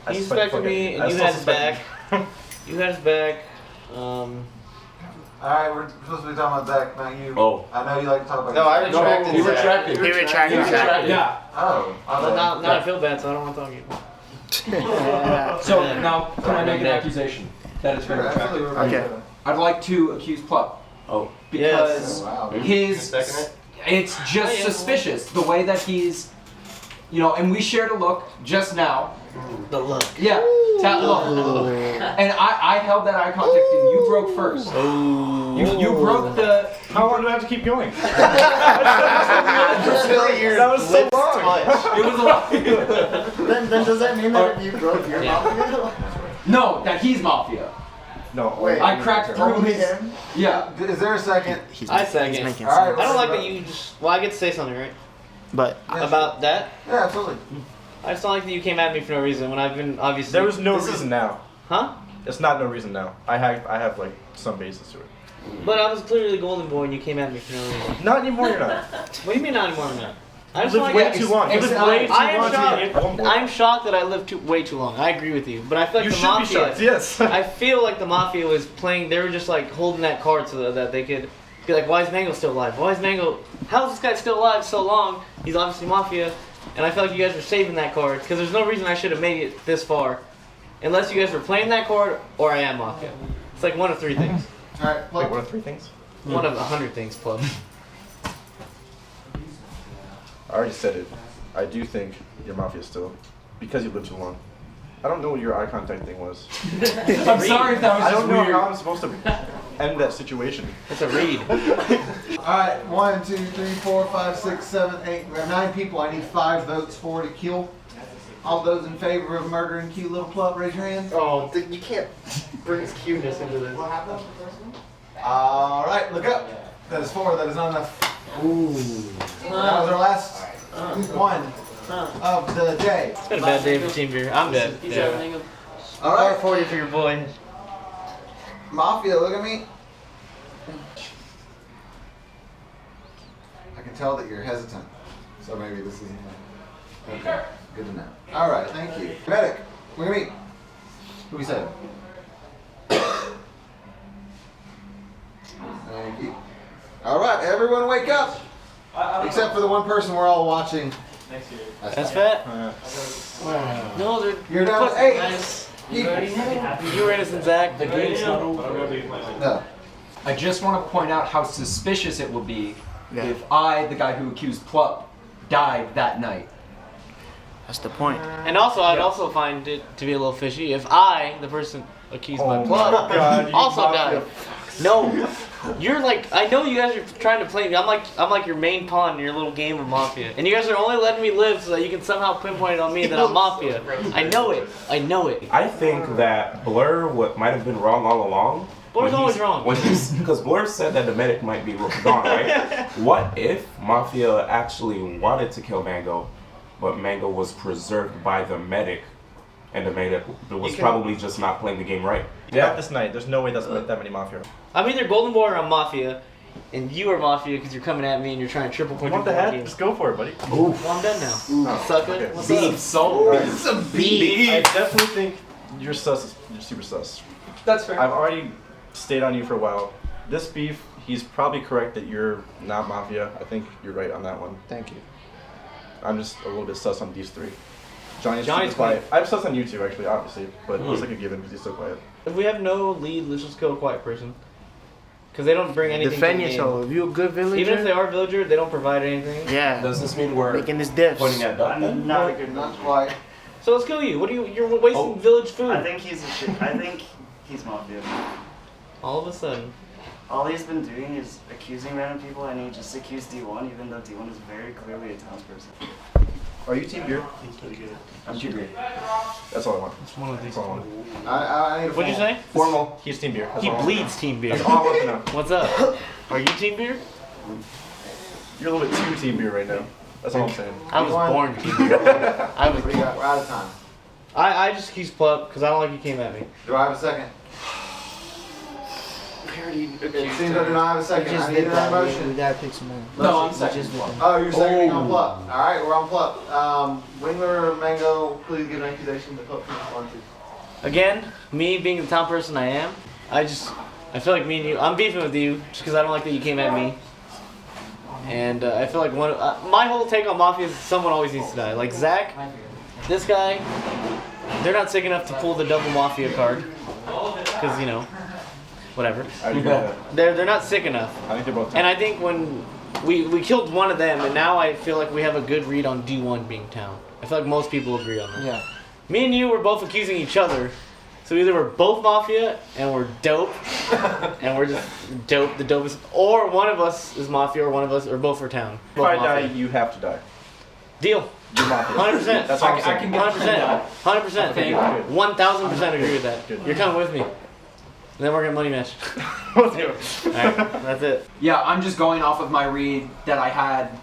He suspected me, and you had his back. You had his back. Alright, we're supposed to be talking about Zach, not you. Oh. I know you like to talk about No, I retracted. You retracted. He retracted. Yeah. Oh. Now I feel bad, so I don't want to talk to you. So now, can I make an accusation? That has been retracted. Okay. I'd like to accuse Plup. Oh. Because You second it? it's just suspicious the way that he's, you know, and we shared a look just now. The look. Yeah, that look. And I held that eye contact and you broke first. You broke the. How long do I have to keep going? That was so long. It was a lot. Then does that mean that if you broke your Mafia? No, that he's Mafia. No. Wait, I cracked through only his. him? Yeah. Is there a second? I second. making All right, sense. I don't like that you just. Well, I get to say something, right? But About that. Yeah, absolutely. I just don't like that you came at me for no reason when I've been obviously. There was no reason now. Huh? It's not no reason now. I have like some basis to it. But I was clearly golden boy and you came at me for no reason. Not anymore. You're not. What do you mean not anymore? I'm not. I just lived like way too long. It's I am to get one shocked. more. I'm shocked that I lived way too long. I agree with you, but I feel like You the should be Mafia. shocked. Yes. I feel like the Mafia was playing. They were just like holding that card so that they could be like, "Why is Mango still alive? Why is Mango? How is this guy still alive so long? He's obviously Mafia." And I feel like you guys were saving that card because there's no reason I should have made it this far, unless you guys were playing that card or I am Mafia. It's like one of three things. All right, Wait, what are 3 things? One of 100 things, Plum. I already said it. I do think you're Mafia still, because you lived too long. I don't know what your eye contact thing was. I'm sorry if that was I just don't know weird. how I'm supposed to end that situation. It's a read. All right, 1, 2, 3, 4, 5, 6, 7, 8. We have 9 people. I need 5 votes for to kill. All those in favor of murdering Q Little Club, raise your hand. Oh, you can't bring his cuteness into this. What happened? All right, look up. That is 4. That is not enough. Ooh. That was our last one of the day. It's been a bad day for Team Beer. I'm dead. He's Yeah. everything. All right, 40 for your boy. Mafia, look at me. I can tell that you're hesitant, so maybe this isn't okay. Good to know. All right, thank you. Medic, look at me. Who we said? Thank you. All right, everyone, wake up. Except for the one person we're all watching. That's fat. No, they're. You're down to 8. You were innocent, Zach. The game's not over. No. I just want to point out how suspicious it will be if I, the guy who accused Plup, died that night. That's the point. And also, I'd also find it to be a little fishy if I, the person accused by Oh club, my God, you also mafia died. No, you're like, I know you guys are trying to play me. I'm like your main pawn in your little game of Mafia, and you guys are only letting me live so that you can somehow pinpoint it on me that I'm Mafia. I know it. I know it. I think that Blur might have been wrong all along. Blur's always wrong. Because Blur said that the medic might be gone, right? What if Mafia actually wanted to kill Mango, but Mango was preserved by the medic, and the medic was probably just not playing the game right? At this night, there's no way that's that many Mafia. I'm either Golden Boy or I'm Mafia, and you are Mafia because you're coming at me and you're trying to triple point. You want the hat? Just go for it, buddy. Well, I'm done now. Sucker. Okay. What's Beef. up? So Some beef. I definitely think you're sus. You're super sus. That's fair. I've already stayed on you for a while. This beef, he's probably correct that you're not Mafia. I think you're right on that one. Thank you. I'm just a little bit sus on these three. Johnny's Johnny's quiet. I'm sus on you two, actually, obviously, but it's like a given because he's so quiet. If we have no lead, let's just kill a quiet person. Because they don't bring anything Defend to the game. yourself. If you're a good villager. Even if they are a villager, they don't provide anything. Yeah. Does this mean we're making this diffs? pointing at Duck? I'm not a good Not quite. So let's kill you. What are you? You're wasting village food. I think he's a shit. I think he's Mafia. All of a sudden. All he's been doing is accusing random people, and he just accused D1, even though D1 is very clearly a townsperson. Are you Team Beer? He's pretty good. I'm Team Beer. That's all I want. It's one of these. That's all I want. I need a What'd you say? Formal. He's Team Beer. That's He all I want. bleeds Team Beer. That's all I want to know. What's up? Are you Team Beer? You're a little bit too Team Beer right now. That's all I'm saying. I was born Team Beer. We're out of time. I just accused Plup because I don't like you came at me. Do I have a second? It seems I do not have a second. I need an motion. We gotta pick some more. No, I'm second. Oh, you're seconding on Plup. Alright, we're on Plup. Wingler, Mango, please give an accusation to Plup from Again, me being the town person I am, I feel like me and you, I'm beefing with you just because I don't like that you came at me. And I feel like my whole take on Mafia is someone always needs to die. Like Zach, this guy, they're not sick enough to pull the double Mafia card. Because, you know, whatever. They're not sick enough. I think they're both. And I think when we killed one of them, and now I feel like we have a good read on D1 being town. I feel like most people agree on that. Yeah. Me and you were both accusing each other. So either we're both Mafia and we're dope, and we're just dope, the dopest, or one of us is Mafia, or one of us, or both are town. If Both I Mafia. die, you have to die. Deal. You're Mafia. 100%. That's all I'm saying. 100%. 100%. 1000% agree with that. Good. You're coming with me. And then we're gonna money match. Alright, that's it. Yeah, I'm just going off of my read that I had.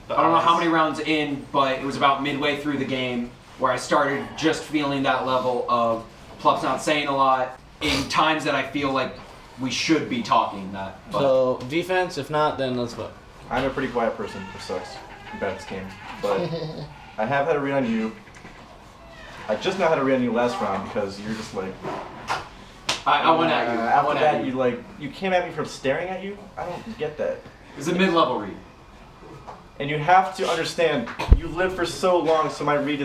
I don't know how many rounds in, but it was about midway through the game where I started just feeling that level of Plup's not saying a lot in times that I feel like we should be talking that. But So defense, if not, then let's vote. I'm a pretty quiet person, which sucks. I'm bad at this game. But I have had a read on you. I just now had a read on you last round because you're just like... I went at you. I went at you. You came at me from staring at you? I don't get that. It's a mid-level read. And you have to understand, you lived for so long, so my read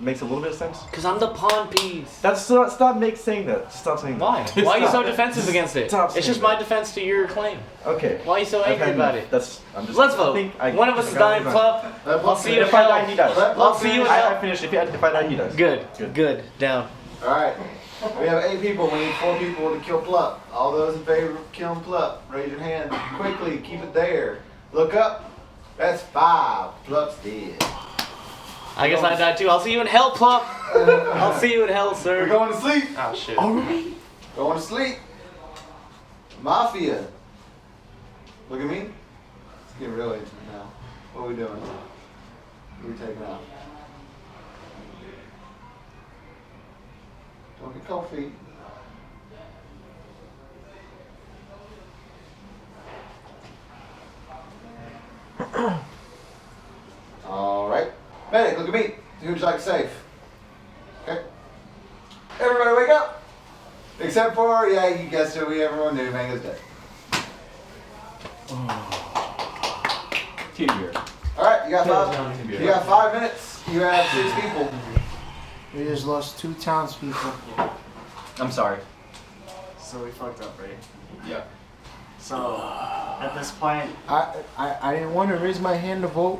makes a little bit of sense. Because I'm the pawn piece. Stop saying that. Stop saying Why? that. Why are you so defensive against it? Stop It's just saying my defense to your claim. Okay. Why are you so angry about it? Let's vote. One of us is dying, Plup. I'll see you in If I hell. die, he dies. I'll see you in hell. I finished. If I die, he dies. Good. Down. Alright. We have 8 people. We need 4 people to kill Plup. All those in favor of killing Plup, raise your hand quickly. Keep it there. Look up. That's 5. Plup's dead. I guess I died too. I'll see you in hell, Plup. I'll see you in hell, sir. We're going to sleep. Oh, shit. Going to sleep. Mafia. Look at me. Let's get real into it now. What are we doing? What are we taking out? Don't get cold feet. Alright. Medic, look at me. Who would you like to save? Okay. Everybody wake up. Except for, yeah, you guessed it, everyone knew Mango's dead. Team Beer. Alright, you got 5 minutes. You have 6 people. We just lost 2 townspeople. I'm sorry. So we fucked up, right? Yeah. So at this point, I didn't want to raise my hand to vote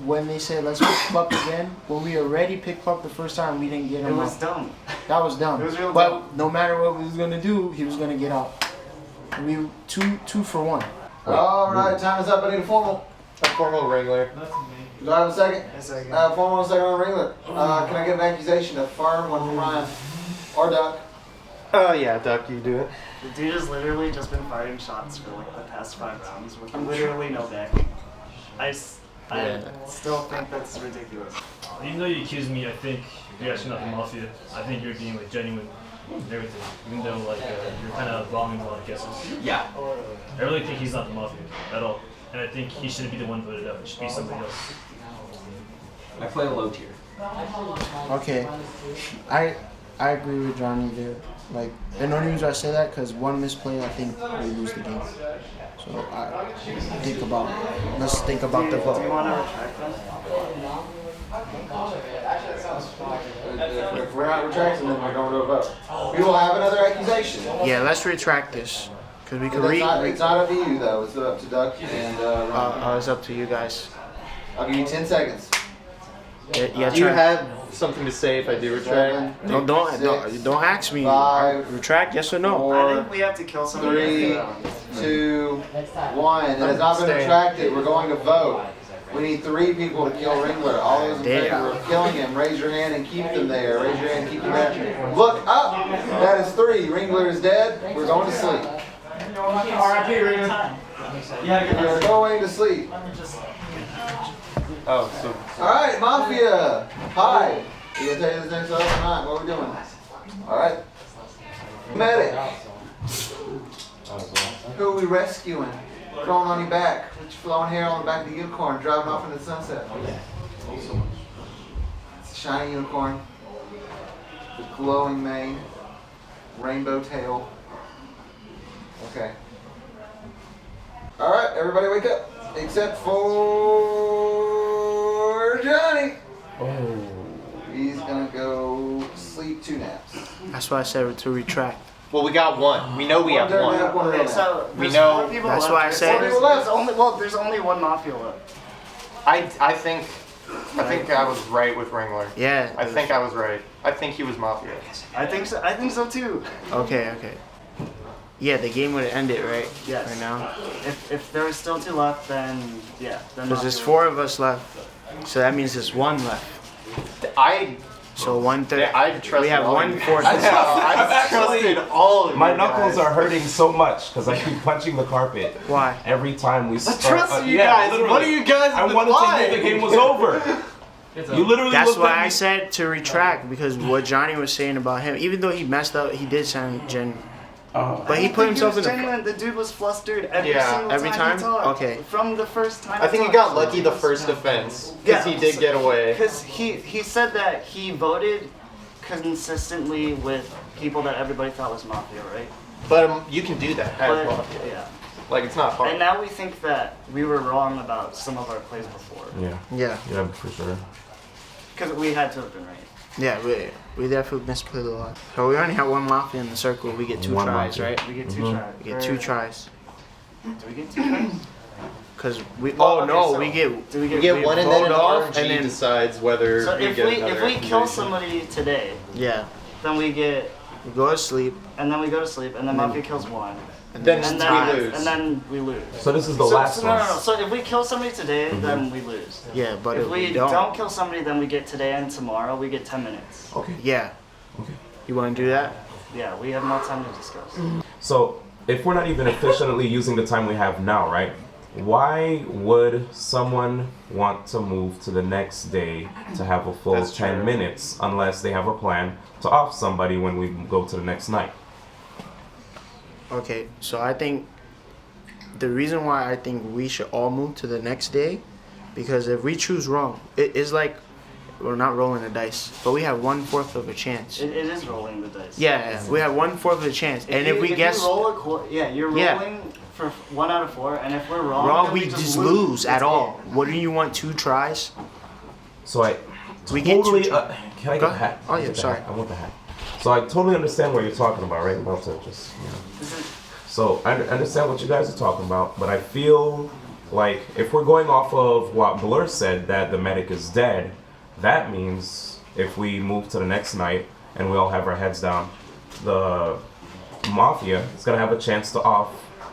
when they said let's pick Pup again. When we already picked Pup the first time, we didn't get him. it was dumb. That was dumb. It was real but dumb. no matter what we was gonna do, he was gonna get out. We two for one. All right, time is up. I need a formal Wrangler. Do I have a second? A second. Formal second on Wrangler. Can I get an accusation of firm, one from Ryan or Duck? Oh yeah, Duck, you do it. The dude has literally just been firing shots for like the past 5 rounds with literally no backing. I still think that's ridiculous. Even though you accuse me, I think you're actually not the Mafia. I think you're being like genuine and everything. Even though like you're kind of bombing a lot of guesses. Yeah. I really think he's not the Mafia at all. And I think he shouldn't be the one voted out. It should be somebody else. I play a low tier. Okay, I agree with Johnny there. Like, and the only reason I say that because one misplay, I think we lose the game. So let's think about the vote. Do you want to retract them? If we're not retracting, then we're going to a vote. We will have another accusation. Yeah, let's retract this because we can It's not up to you though. It's up to Duck and Ryan. it's up to you guys. I'll give you 10 seconds. Yeah, Do you have something to say if I do retract? Don't ask me. 5, retract, yes or no? I think we have to kill somebody. 3, 2, 1. It has not been retracted. We're going to vote. We need 3 people to kill Wrangler. All those in favor of killing him, raise your hand and keep them there. Raise your hand and keep them there. Look up. That is 3. Wrangler is dead. We're going to sleep. R.I.P. Wrangler. We're going to sleep. Oh, so. Alright, Mafia. Hi. You gonna tell you this next up or not? What are we doing? Alright. Medic. Who are we rescuing? Throwing on your back. With your flowing hair on the back of the unicorn, driving off into the sunset. It's a shiny unicorn. With glowing mane. Rainbow tail. Okay. Alright, everybody wake up. Except for Johnny. Oh. He's gonna go sleep 2 naps. That's why I said to retract. Well, we got 1. We know we have 1. Okay, so We there's know. 4 people That's left. why I said. There's only 1 Mafia left. I think I was right with Wrangler. Yeah. I think I was right. I think he was Mafia. I think so too. Okay. Yeah, the game would have ended, right? Yes. Right now. If there was still 2 left, then yeah. Because there's 4 of us left, so that means there's 1 left. So 1/3. Yeah, I trusted we have all 1/4. I trusted all of My you knuckles guys. are hurting so much because I keep punching the carpet. Why? Every time we start. trust you guys. literally. What are you guys I wanted to know the game was over. You literally That's looked why at I me. said to retract because what Johnny was saying about him, even though he messed up, he did sound genuine. But he put himself in the. genuine. The dude was flustered every Yeah. single Every time? he talked. Okay. From the first time. I think he got lucky the first offense because he did get away. Because he said that he voted consistently with people that everybody thought was Mafia, right? But you can do that as But- Mafia. yeah. Like it's not hard. And now we think that we were wrong about some of our plays before. Yeah. Yeah, for sure. Because we had to have been right. Yeah, we definitely misplayed a lot. So we only have 1 Mafia in the circle. We get 2 One tries, Mafia. right? We get 2 tries. We get 2 tries. Do we get 2 tries? Cause we. Well, Oh okay, no, so we get. we get 1 and then vote an off, RNG and then decides whether So we if get we another kill accusation. somebody today, Yeah. then we get We go to sleep. and then we go to sleep and then Mafia kills 1. Then and we lose. And then we lose. So this is the last no, one. no. So if we kill somebody today, then we lose. Yeah, but if we don't kill somebody, then we get today and tomorrow. We get 10 minutes. Okay. Yeah. Okay. You want to do that? Yeah, we have more time to discuss. So if we're not even efficiently using the time we have now, right? Why would someone want to move to the next day to have a full That's 10 true. minutes unless they have a plan to off somebody when we go to the next night? Okay, so I think the reason why I think we should all move to the next day, because if we choose wrong, it is like we're not rolling the dice, but we have 1/4 of a chance. It is rolling the dice. Yeah, we have 1/4 of a chance, and if we guess you roll you're rolling Yeah. for 1 out of 4, and if we're wrong, wrong, then we just lose at all. Wouldn't you want 2 tries? So I We get totally. two Can I get the hat? Oh, yeah, Get the sorry. hat. I want the hat. So I totally understand what you're talking about, right? About to just. You know. So I understand what you guys are talking about, but I feel like if we're going off of what Blur said, that the medic is dead, that means if we move to the next night and we all have our heads down, the Mafia is going to have a chance to off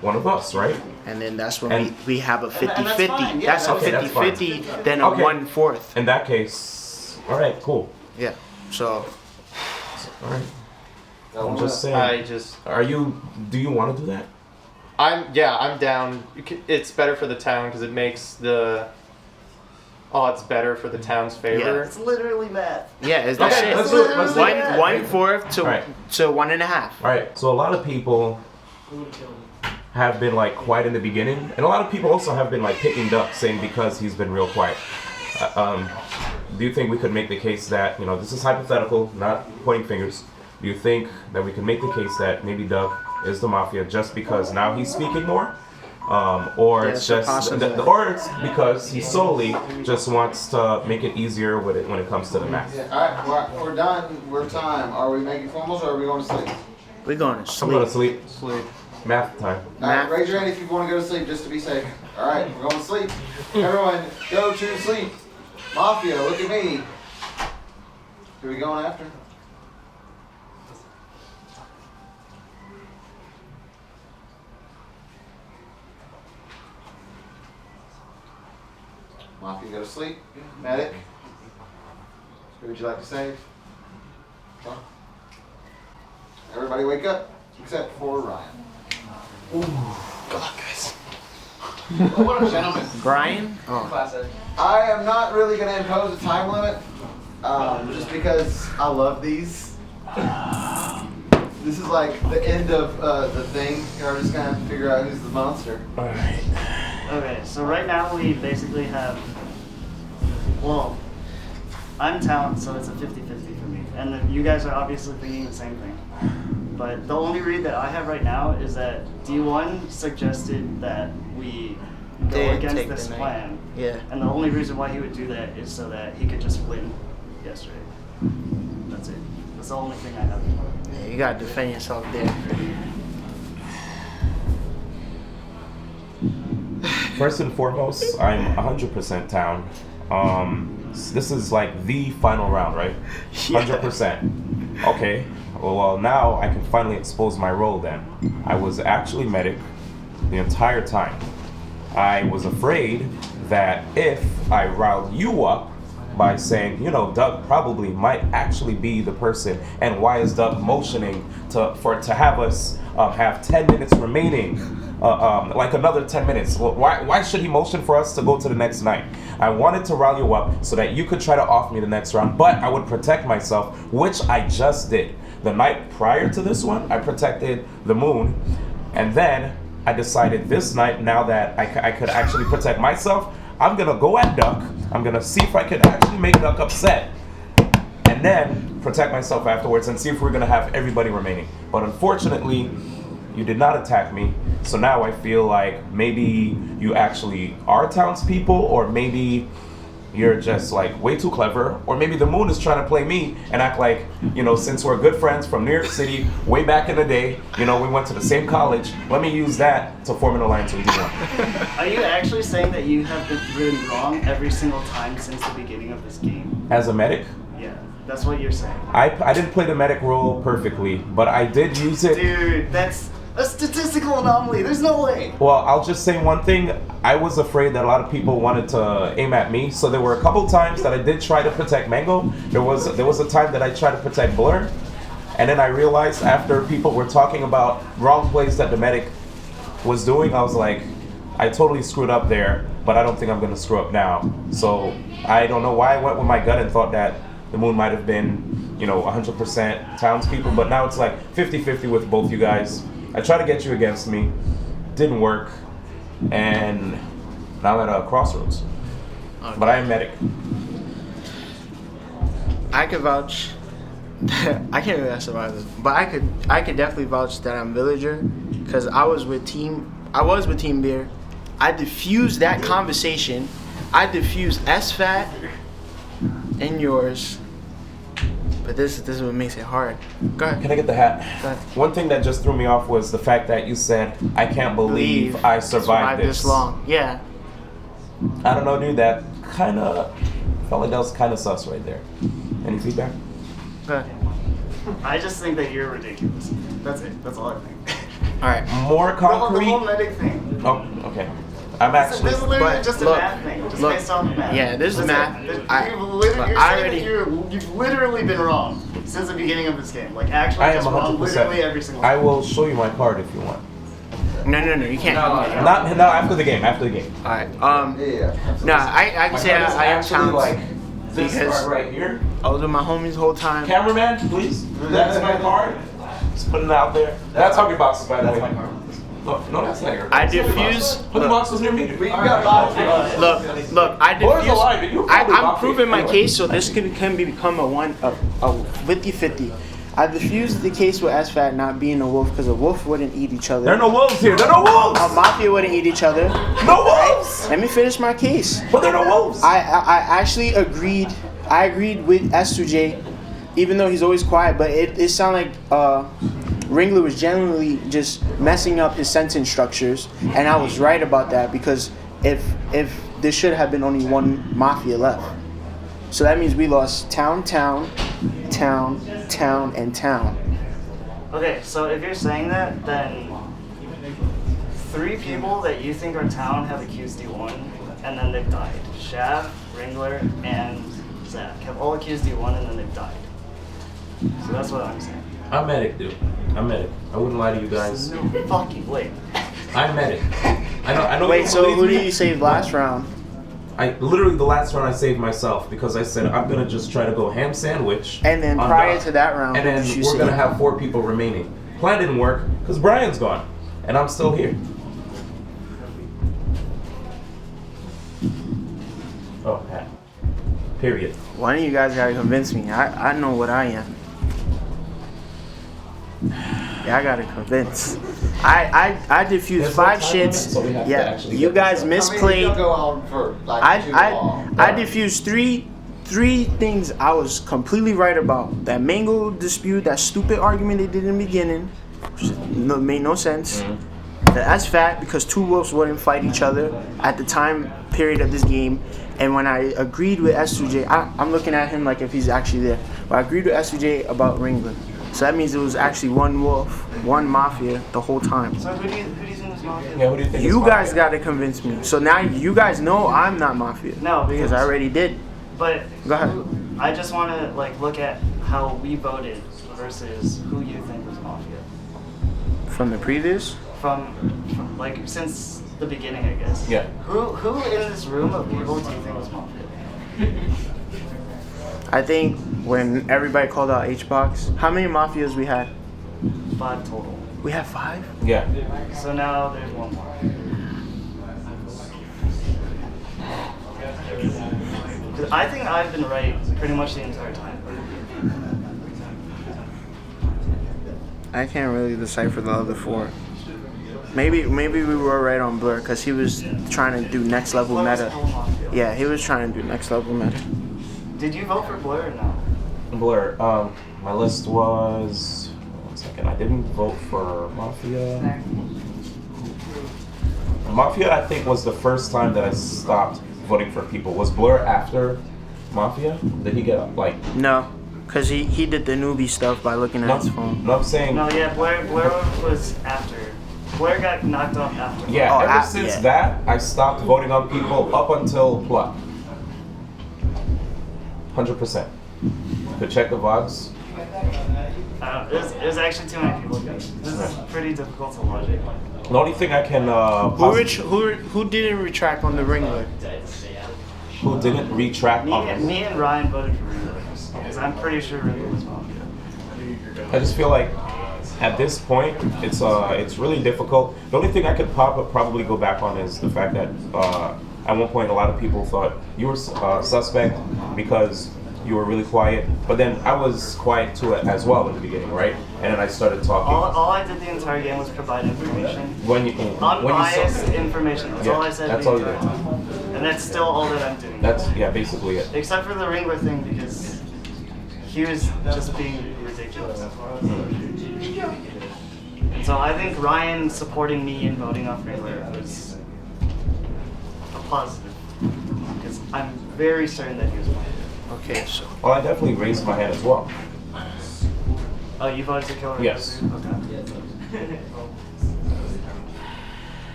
one of us, right? And then that's when we have a 50-50. Yeah, that's a 50-50, then a 1/4. In that case, all right, cool. Yeah, so. All right. I'm just saying. Do you want to do that? I'm down. It's better for the town because it makes the odds better for the town's favor. Yeah. It's literally math. Yeah, it's that shit. Let's do it. 1/4 to 1.5. All right. So a lot of people have been like quiet in the beginning, and a lot of people also have been like picking Duck, saying because he's been real quiet. Do you think we could make the case that, this is hypothetical, not pointing fingers? Do you think that we can make the case that maybe Duck is the Mafia just because now he's speaking more, or it's because he solely just wants to make it easier when it comes to the math? Yeah, all right, we're done. We're time. Are we making formals or are we going to sleep? We're going to sleep. I'm going to sleep. Math time. All right, raise your hand if you want to go to sleep just to be safe. All right, we're going to sleep. Everyone, go to sleep. Mafia, look at me. Who are we going after? Mafia, go to sleep. Medic. Who would you like to save? Huh? Everybody wake up, except for Ryan. Ooh. Good luck, guys. What a gentleman. Brian? Classic. I am not really going to impose a time limit, just because I love these. This is like the end of the thing. You're just going to have to figure out who's the monster. Alright. Okay, so right now we basically have, well, I'm talent, so it's a 50-50 for me. And then you guys are obviously thinking the same thing. But the only read that I have right now is that D1 suggested that we go against this plan. Yeah. And the only reason why he would do that is so that he could just win yesterday. That's it. That's the only thing I have. Yeah, you gotta defend yourself there. First and foremost, I'm 100% town. This is like the final round, right? 100%. Okay. Well, now I can finally expose my role then. I was actually medic the entire time. I was afraid that if I riled you up by saying, Doug probably might actually be the person, and why is Doug motioning to have us have 10 minutes remaining, like another 10 minutes? Why should he motion for us to go to the next night? I wanted to rile you up so that you could try to off me the next round, but I would protect myself, which I just did. The night prior to this one, I protected the moon, and then I decided this night, now that I could actually protect myself, I'm gonna go at Duck. I'm gonna see if I could actually make Duck upset, and then protect myself afterwards and see if we're gonna have everybody remaining. But unfortunately, you did not attack me, so now I feel like maybe you actually are townspeople, or maybe you're just like way too clever, or maybe the moon is trying to play me and act like, since we're good friends from New York City way back in the day, we went to the same college, let me use that to form an alliance with D1. Are you actually saying that you have been proven wrong every single time since the beginning of this game? As a medic? Yeah, that's what you're saying. I didn't play the medic role perfectly, but I did use it. Dude, that's a statistical anomaly. There's no way. Well, I'll just say one thing. I was afraid that a lot of people wanted to aim at me, so there were a couple times that I did try to protect Mango. There was a time that I tried to protect Blur, and then I realized after people were talking about wrong plays that the medic was doing, I was like, I totally screwed up there, but I don't think I'm gonna screw up now. So I don't know why I went with my gut and thought that the moon might have been, 100% townspeople, but now it's like 50-50 with both you guys. I tried to get you against me, didn't work, and now I'm at a crossroads. Okay. But I am medic. I could vouch. I can't really survive this, but I could definitely vouch that I'm villager, because I was with Team Beer. I diffused that conversation. I diffused SFAT and yours But this is what makes it hard. Go ahead. Can I get the hat? One thing that just threw me off was the fact that you said, I can't believe I survived this. long. Yeah. I don't know, dude. That kind of felt like that was kind of sus right there. Any feedback? I just think that you're ridiculous. That's it. That's all I think. All right. More concrete. The whole medic thing. Oh, okay. I'm actually. This is literally just a math thing. Just based off math. Yeah, this is math. You've literally been wrong since the beginning of this game. Like actually, I am just wrong 100%. literally every single I time. will show you my card if you want. No, you can't. No, after the game. After the game. All right. No, I can say I am talented This because card right here. I was with my homies the whole time. Cameraman, please. That's my card. Just putting it out there. That's Hungry Boxes, by the way. No, that's not your. I diffuse. Hungry Box was near me. Look, I diffuse. I'm proving my case, so this can become a 50-50. I diffused the case with SFAT not being a wolf because a wolf wouldn't eat each other. There are no wolves here. There are no wolves. A mafia wouldn't eat each other. No wolves. Let me finish my case. But there are no wolves. I actually agreed. I agreed with S2J, even though he's always quiet. But it sounded like Ringler was genuinely just messing up his sentence structures, and I was right about that because if there should have been only one mafia left, so that means we lost town, and town. Okay, so if you're saying that, then 3 people that you think are town have accused D1, and then they've died. Shav, Ringler, and Zach have all accused D1, and then they've died. So that's what I'm saying. I'm medic, dude. I'm medic. I wouldn't lie to you guys. No fucking way. I'm medic. I know. Wait, so who did you save last round? Literally the last round I saved myself because I said I'm gonna just try to go ham sandwich. And then prior to that round, and then we're gonna have 4 people remaining. Plan didn't work because Brian's gone, and I'm still here. Oh, hat. Period. One of you guys gotta convince me. I know what I am. Yeah, I gotta convince. I diffused 5 shits. Yeah, you guys misplayed. I diffused three things I was completely right about. That Mango dispute, that stupid argument they did in the beginning, which made no sense. The SFAT, because 2 wolves wouldn't fight each other at the time period of this game. And when I agreed with S2J, I'm looking at him like if he's actually there. But I agreed with S2J about Ringler. So that means it was actually one wolf, one mafia the whole time. So who do you think is mafia? Yeah, who do you think You guys gotta convince me. So now you guys know I'm not mafia. No, because I already did. But go ahead. I just want to look at how we voted versus who you think was mafia. From the previous? From since the beginning, I guess. Yeah. Who in this room of people do you think was mafia? I think when everybody called out H-Box, how many mafias we had? 5 total. We have 5? Yeah. So now there's 1 more. I think I've been right pretty much the entire time. I can't really decipher the other 4. Maybe we were right on Blur because he was trying to do next level meta. Yeah, he was trying to do next level meta. Did you vote for Blur or no? Blur. My list was. 1 second. I didn't vote for Mafia. Mafia, I think, was the first time that I stopped voting for people. Was Blur after Mafia? Did he get No, because he did the newbie stuff by looking at his phone. No, I'm saying. No, yeah, Blur was after. Blur got knocked off after. Yeah, ever since that, I stopped voting on people up until Plot. 100%. Could check the VODs. There's actually too many people. This is pretty difficult to logic. The only thing I can. Who didn't retract on the Ringler? Who didn't retract on it? Me and Ryan voted for Ringler because I'm pretty sure Ringler was mafia. I just feel like at this point it's really difficult. The only thing I could probably go back on is the fact that at one point a lot of people thought you were suspect because you were really quiet, but then I was quiet too as well in the beginning, right? And then I started talking. All I did the entire game was provide information. Unbiased information. That's all I said. That's all you did. And that's still all that I'm doing. That's basically it. Except for the Ringler thing because he was just being ridiculous. And so I think Ryan supporting me and voting off Wrangler was a positive. Because I'm very certain that he was Mafia. Okay, so. Well, I definitely raised my hand as well. Oh, you voted to kill her? Yes. Okay.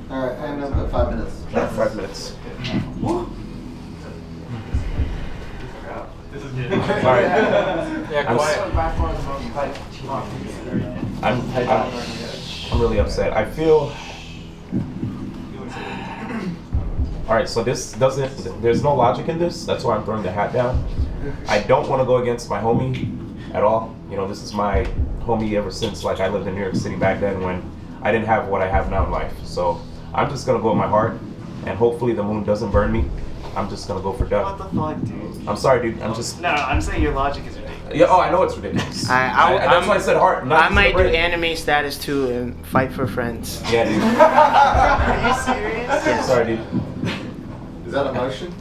All right, I'm gonna put 5 minutes. 5 minutes. This is good. Alright. Yeah, I'm really upset. I feel. Alright, so this doesn't. There's no logic in this. That's why I'm throwing the hat down. I don't want to go against my homie at all. You know, this is my homie ever since like I lived in New York City back then when I didn't have what I have now in life. So I'm just gonna go with my heart, and hopefully the moon doesn't burn me. I'm just gonna go for Duck. What the fuck, dude? I'm sorry, dude. I'm just. No, I'm saying your logic is ridiculous. Yeah. Oh, I know it's ridiculous. That's why I said heart. I might do anime status too and fight for friends. Yeah, dude. Are you serious? Yes. Sorry, dude. Is that a motion?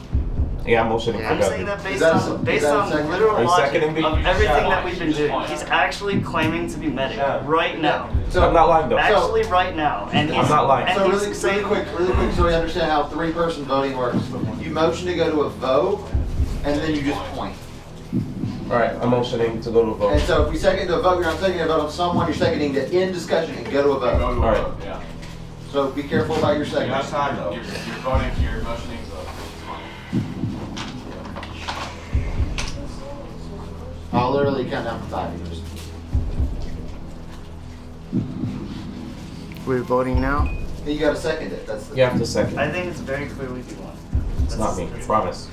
Yeah, I'm motioning for I'm Duck. saying that based Is that on a- based is that a on second? literal Are you logic seconding me? of everything that we've been doing. He's actually claiming to be medic right now. So, I'm not lying though. Actually, right now, and he's, I'm not lying. And So he's really saying, quick, so we understand how 3-person voting works. You motion to go to a vote, and then you just point. Alright, I'm motioning to go to a And vote. so if we second to a vote, you're not seconding a vote on someone, you're seconding to end discussion and go to a vote. Alright. Yeah. So be careful about your second. You're voting, you're motioning, so it's fine. I'll literally count down from 5 years. We're voting now. You gotta second it. That's the. You have to second. I think it's very clearly D1. It's not me. I promise.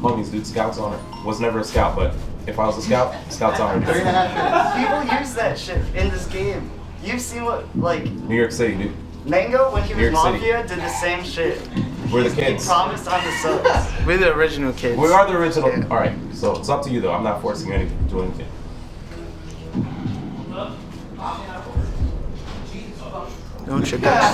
Homies, dude, Scout's on it. Was never a scout, but if I was a scout, Scout's on it. 3.5 minutes. People use that shit in this game. You've seen what, like, New York City, dude. Mango, when he New was York City. Mafia, did the same shit. We're the He kids. promised on the subs. We're the original kids. We are the original. Alright, so it's up to you though. I'm not forcing you to do anything. Don't you guys?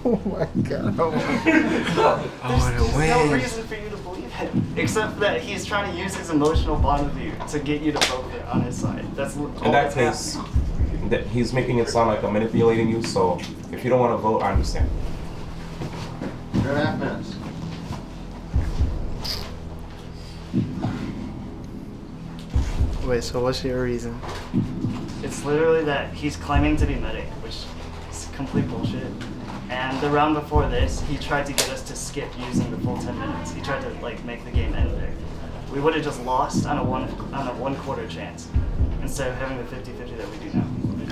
Oh my god. There's no reason for you to believe him, except that he's trying to use his emotional bond with you to get you to vote on his side. That's all In that that's case, happening. that he's making it sound like I'm manipulating you, so if you don't want to vote, I understand. 3.5 minutes. Wait, so what's your reason? It's literally that he's claiming to be medic, which is complete bullshit. And the round before this, he tried to get us to skip using the full 10 minutes. He tried to like make the game end there. We would have just lost on a one quarter chance instead of having the 50-50 that we do now.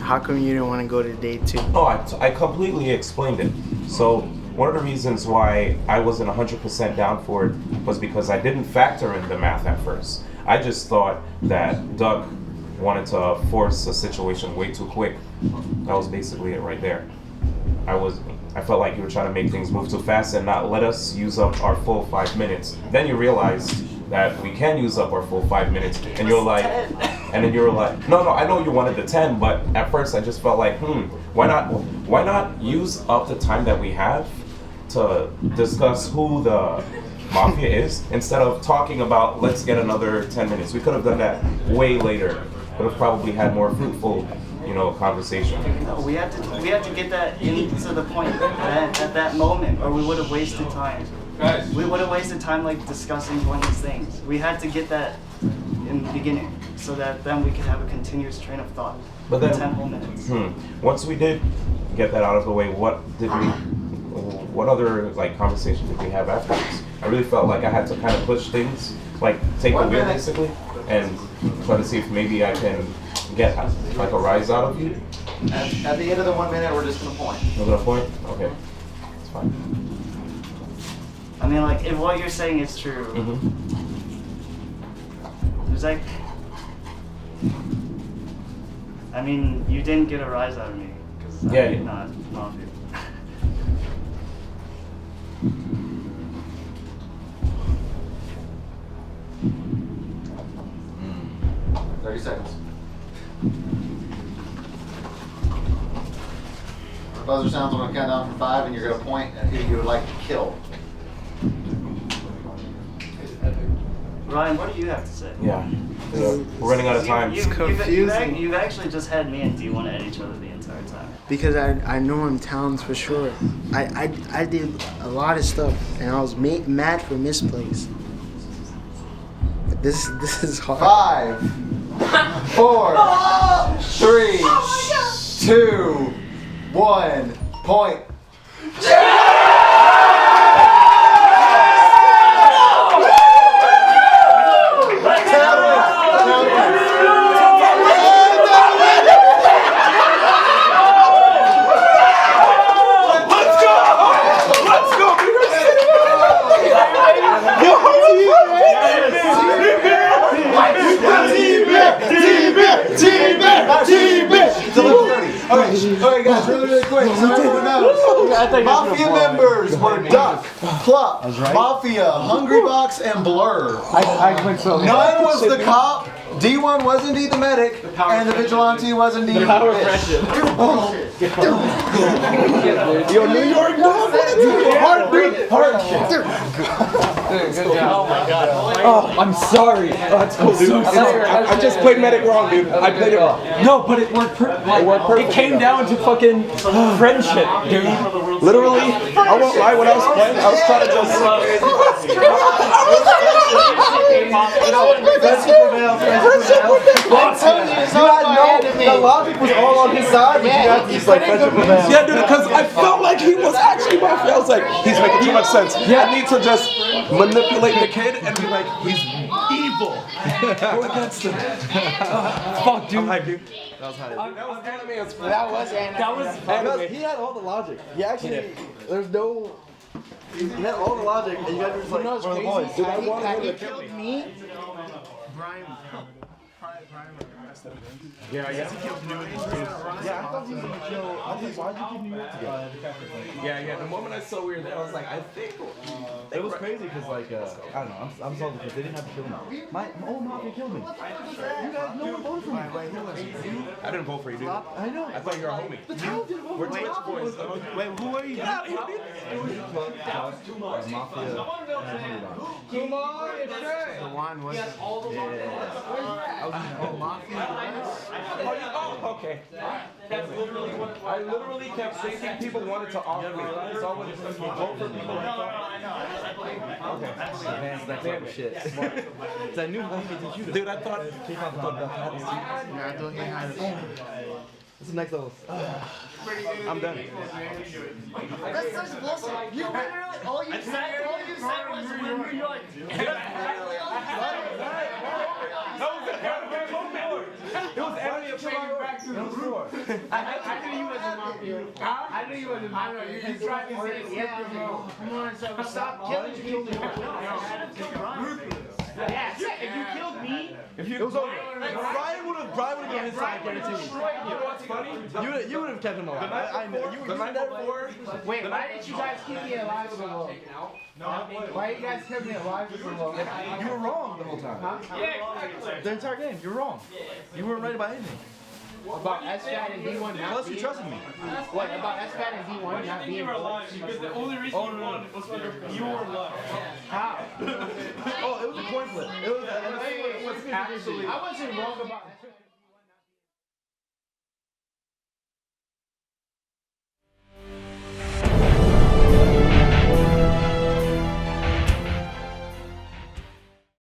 How come you didn't want to go to day 2? Oh, I completely explained it. So one of the reasons why I wasn't 100% down for it was because I didn't factor in the math at first. I just thought that Doug wanted to force a situation way too quick. That was basically it right there. I felt like you were trying to make things move too fast and not let us use up our full 5 minutes. Then you realized that we can use up our full 5 minutes, and you're like, and then you're like, no, I know you wanted the 10, but at first I just felt like, why not use up the time that we have to discuss who the Mafia is instead of talking about let's get another 10 minutes. We could have done that way later. Would have probably had more fruitful, conversation. No, we had to get that into the point at that moment, or we would have wasted time. We would have wasted time like discussing one of these things. We had to get that in the beginning, so that then we could have a continuous train of thought. But then, 10 whole minutes. Once we did get that out of the way, what other conversation did we have afterwards? I really felt like I had to kind of push things, like take the wheel basically, and try to see if maybe I can get like a rise out of you. At the end of the 1 minute, we're just gonna point. We're gonna point? Okay, it's fine. I mean, like, if what you're saying is true, there's like, I mean, you didn't get a rise out of me because I'm not Mafia. 30 seconds. buzzer sounds when I count down from 5, and you're going to point at who you would like to kill. Ryan, what do you have to say? Yeah. We're running out of time. You've actually just had me and D1 at each other the entire time. Because I know I'm Towns for sure. I did a lot of stuff, and I was mad for misplays. This is hard. 5, 4, 3, 2, 1, point. Okay, guys, really quick, so everyone knows. Mafia members were Duck, Plup, Mafia, Hungry Box, and Blur. I went so. None was the cop, D1 was indeed the medic, and the vigilante was indeed the power bitch. Yo, New York, hard, dude. Hard. Oh my god. Oh, I'm sorry. Oh, that's cool, dude. I just played medic wrong, dude. I played it wrong. No, but it worked perfect. It came down to fucking friendship, dude. Literally, I won't lie, when I was playing, I was trying to just... The logic was all on his side, but you had these like friendship prevails. Yeah, dude, because I felt like he was actually Mafia. I was like, he's making too much sense. I need to just manipulate the kid and be like, he's evil. Go against him. Fuck, dude. That was hype. That was anime. He had all the logic. He actually, there's no. He had all the logic, and you guys were just like, You know what's we're the crazy? boys. Dude, I wanted Had him he to kill killed me. me, Yeah, I guess he killed me. Yeah, I thought he was gonna kill. I was like, why'd you keep New York together? Yeah, the moment I saw we were there, I was like, I think... It was crazy because, like, I don't know, I'm salty because they didn't have to kill me. My old mafia killed me. You guys, no one voted for me. I didn't vote for you, dude. I know. I thought you were a homie. The town didn't vote We're for me. Twitch boys. Wait, who are you? Get out of here, dude. Mafia. Come on, it's good. The one was Oh, okay. I literally kept thinking people wanted to off me. So I would just vote for people. Okay. Advanced that type of shit. So I knew Mafia did you. Dude, I thought Yeah, I thought he had it. This is next level. I'm done. that's such bullshit. You literally all you said was when New York. It was enemy of back to the floor. I knew you was a mafia. I knew you was a mafia. You tried to say yeah, come on, so stop killing people. Yeah, if you killed me, It was over. Brian would have been on his side, guarantee you. You know what's funny? You would have kept him alive. I know. You The night before... wait, why didn't you guys keep me alive so long? Why you guys kept me alive so long? You were wrong the whole time. The entire game, you were wrong. You weren't right about anything. About SFAT and D1 not Plus, you being... trusted me. What, about SFAT and D1 not being... You were alive because the only reason you won was because you were alive. How? Oh, it was a coin flip. It was actually. I wasn't wrong about...